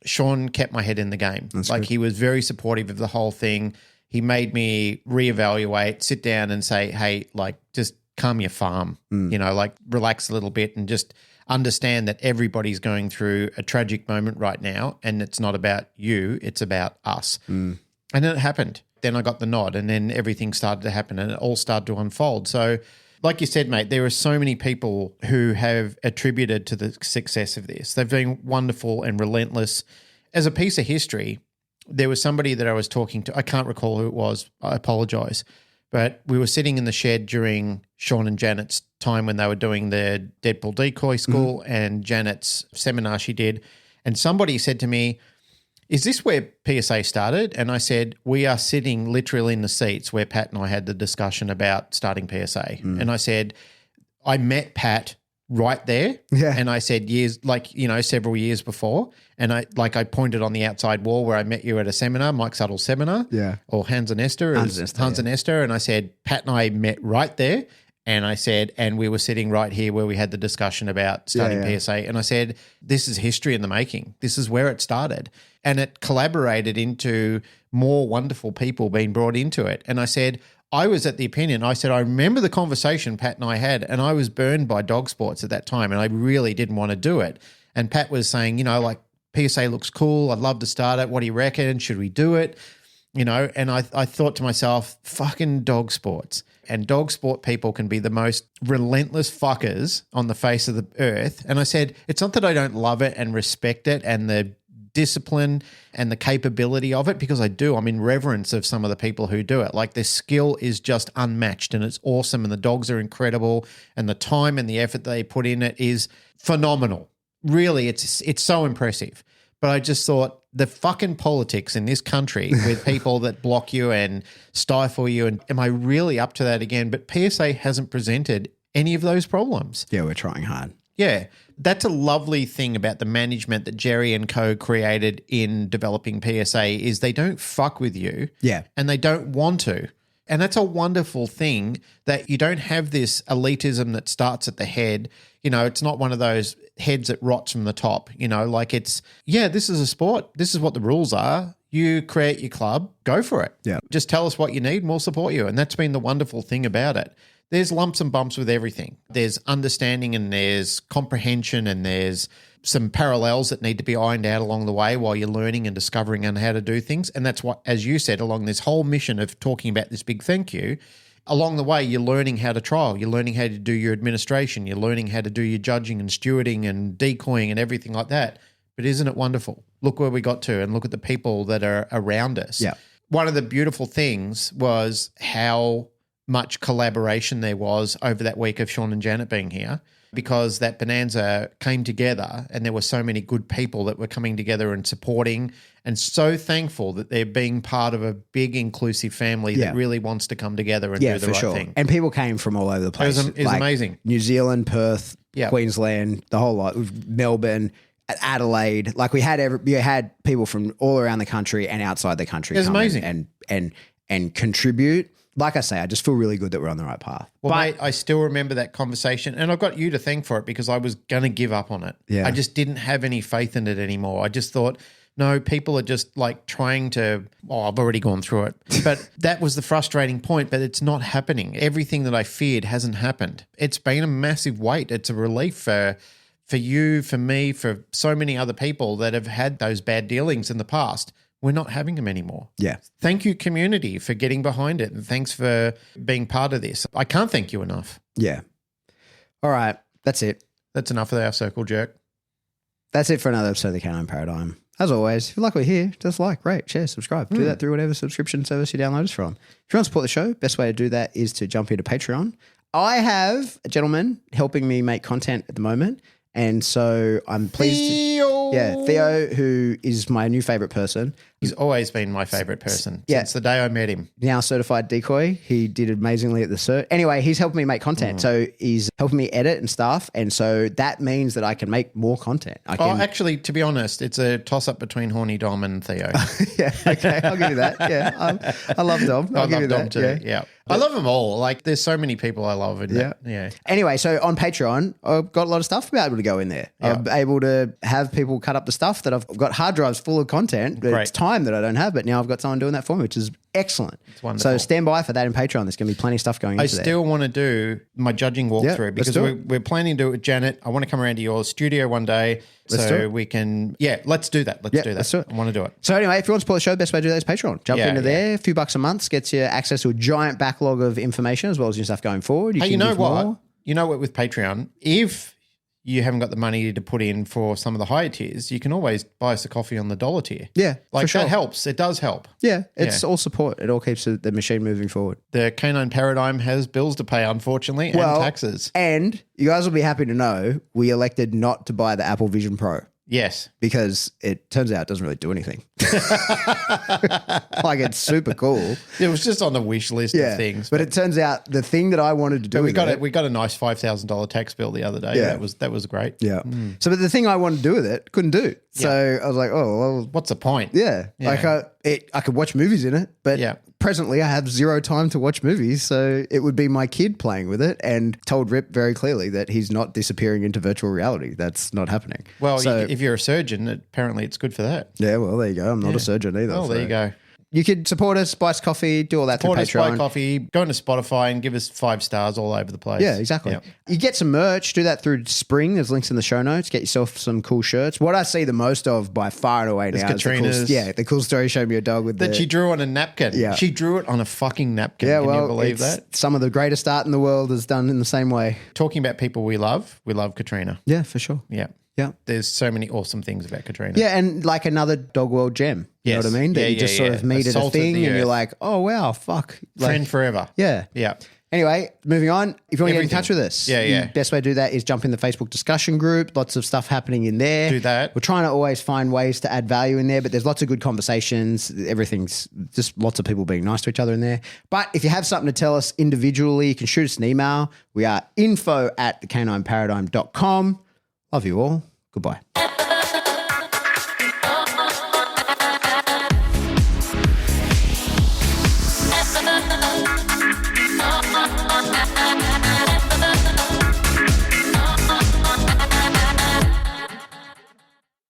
B: Shawn kept my head in the game. That's like good. He was very supportive of the whole thing. He made me reevaluate, sit down and say, hey, like just calm your farm, like relax a little bit and just understand that everybody's going through a tragic moment right now, and it's not about you, it's about us. And then it happened. Then I got the nod, and then everything started to happen and it all started to unfold. So like you said, mate, there are so many people who have attributed to the success of this. They've been wonderful and relentless. As a piece of history, there was somebody that I was talking to. I can't recall who it was. I apologize. But we were sitting in the shed during Shawn and Janet's time when they were doing the Deadpool decoy school and Janet's seminar she did. And somebody said to me, is this where PSA started? And I said, we are sitting literally in the seats where Pat and I had the discussion about starting PSA. And I said, I met Pat right there. Yeah. And I said several years before. And I pointed on the outside wall where I met you at a seminar, Mike Suttle's seminar. Yeah. Or Hans and Esther. Hans and Esther. And I said, Pat and I met right there. And I said, and we were sitting right here where we had the discussion about starting PSA. And I said, this is history in the making. This is where it started. And it collaborated into more wonderful people being brought into it. And I said, I was at the opinion, I said, I remember the conversation Pat and I had, and I was burned by dog sports at that time, and I really didn't want to do it. And Pat was saying, like PSA looks cool. I'd love to start it. What do you reckon? Should we do it? And I thought to myself, fucking dog sports. And dog sport people can be the most relentless fuckers on the face of the earth. And I said, it's not that I don't love it and respect it and the discipline and the capability of it, because I do. I'm in reverence of some of the people who do it. Like their skill is just unmatched and it's awesome and the dogs are incredible and the time and the effort they put in it is phenomenal. Really, it's so impressive. But I just thought the fucking politics in this country with people that block you and stifle you, and am I really up to that again? But PSA hasn't presented any of those problems.
C: Yeah, we're trying hard.
B: Yeah. That's a lovely thing about the management that Jerry and co created in developing PSA is they don't fuck with you.
C: Yeah.
B: And they don't want to. And that's a wonderful thing that you don't have this elitism that starts at the head. You know, it's not one of those heads that rots from the top, you know, like it's, this is a sport. This is what the rules are. You create your club, go for it.
C: Yeah.
B: Just tell us what you need and we'll support you. And that's been the wonderful thing about it. There's lumps and bumps with everything. There's understanding and there's comprehension and there's some parallels that need to be ironed out along the way while you're learning and discovering on how to do things. And that's what, as you said, along this whole mission of talking about this big thank you, along the way, you're learning how to trial. You're learning how to do your administration. You're learning how to do your judging and stewarding and decoying and everything like that. But isn't it wonderful? Look where we got to and look at the people that are around us.
C: Yeah.
B: One of the beautiful things was how much collaboration there was over that week of Shawn and Janet being here, because that bonanza came together and there were so many good people that were coming together and supporting, and so thankful that they're being part of a big inclusive family that really wants to come together and do the right thing.
C: And people came from all over the place.
B: It was amazing.
C: New Zealand, Perth, Queensland, the whole lot, Melbourne, Adelaide. Like we had people from all around the country and outside the country.
B: It was amazing.
C: And contribute. Like I say, I just feel really good that we're on the right path.
B: Well, mate, I still remember that conversation, and I've got you to thank for it because I was going to give up on it.
C: Yeah.
B: I just didn't have any faith in it anymore. I just thought, no, people are just like trying to, I've already gone through it. But that was the frustrating point, but it's not happening. Everything that I feared hasn't happened. It's been a massive weight. It's a relief for you, for me, for so many other people that have had those bad dealings in the past. We're not having them anymore.
C: Yeah.
B: Thank you, community, for getting behind it. And thanks for being part of this. I can't thank you enough.
C: Yeah. All right. That's it.
B: That's enough of our circle jerk.
C: That's it for another episode of the Canine Paradigm. As always, if you like what you hear, just like, rate, share, subscribe. Do that through whatever subscription service you download us from. If you want to support the show, best way to do that is to jump into Patreon. I have a gentleman helping me make content at the moment. And so I'm pleased Theo, who is my new favorite person.
B: He's always been my favorite person since the day I met him.
C: Now certified decoy. He did amazingly at the cert. Anyway, he's helping me make content. So he's helping me edit and stuff. And so that means that I can make more content.
B: Actually, to be honest, it's a toss-up between Horny Dom and Theo.
C: Yeah, okay. I'll give you that. Yeah, I love Dom.
B: I love Dom too. Yeah. I love them all. Like, there's so many people I love. Yeah.
C: Anyway, so on Patreon, I've got a lot of stuff to be able to go in there. Yeah. I'm able to have people cut up the stuff that I've got hard drives full of content. But it's time that I don't have, but now I've got someone doing that for me, which is excellent. It's wonderful. So stand by for that in Patreon. There's going to be plenty of stuff going into there. I still
B: want to do my judging walkthrough because we're planning to do it with Janet. I want to come around to your studio one day we can, let's do that. Let's do that. Let's do it. I want to do it.
C: So anyway, if you want to support the show, the best way to do that is Patreon. Jump into there. A few bucks a month gets you access to a giant backlog of information as well as new stuff going forward.
B: You know what? You know what, with Patreon, if you haven't got the money to put in for some of the higher tiers, you can always buy us a coffee on the dollar tier.
C: Yeah,
B: like
C: for sure.
B: That helps. It does help.
C: Yeah, it's all support. It all keeps the machine moving forward.
B: The Canine Paradigm has bills to pay, unfortunately, and taxes.
C: And you guys will be happy to know we elected not to buy the Apple Vision Pro.
B: Yes.
C: Because it turns out it doesn't really do anything. Like, it's super cool.
B: It was just on the wish list of things.
C: But it turns out the thing that I wanted to do
B: we got a nice $5,000 tax bill the other day. Yeah. That was great.
C: Yeah. So but the thing I wanted to do with it, couldn't do. So I was like, oh, well.
B: What's the point?
C: Yeah. Like I could watch movies in it, but presently I have zero time to watch movies. So it would be my kid playing with it, and told Rip very clearly that he's not disappearing into virtual reality. That's not happening.
B: Well, if you're a surgeon, apparently it's good for that.
C: Yeah, well, there you go. I'm not a surgeon either.
B: Oh, there you go.
C: You could support us, buy us coffee, do all that through Patreon.
B: Support us, buy coffee, go into Spotify and give us 5 stars all over the place.
C: Yeah, exactly. Yep. You get some merch, do that through Spring. There's links in the show notes. Get yourself some cool shirts. What I see the most of by far and away now is the cool story showed me a dog with
B: she drew on a napkin. Yeah. She drew it on a fucking napkin.
C: Yeah,
B: Can you believe that?
C: Some of the greatest art in the world is done in the same way.
B: Talking about people we love Katrina.
C: Yeah, for sure.
B: Yeah.
C: Yeah.
B: There's so many awesome things about Katrina.
C: Yeah, and like another dog world gem. You know what I mean? That you just sort of meet at a thing and you're like, oh, wow, fuck.
B: Friend forever.
C: Yeah.
B: Yeah.
C: Anyway, moving on. If you want to get in touch with us, the best way to do that is jump in the Facebook discussion group. Lots of stuff happening in there.
B: Do that.
C: We're trying to always find ways to add value in there, but there's lots of good conversations. Everything's just lots of people being nice to each other in there. But if you have something to tell us individually, you can shoot us an email. We are info@thecanineparadigm.com. Love you all. Goodbye.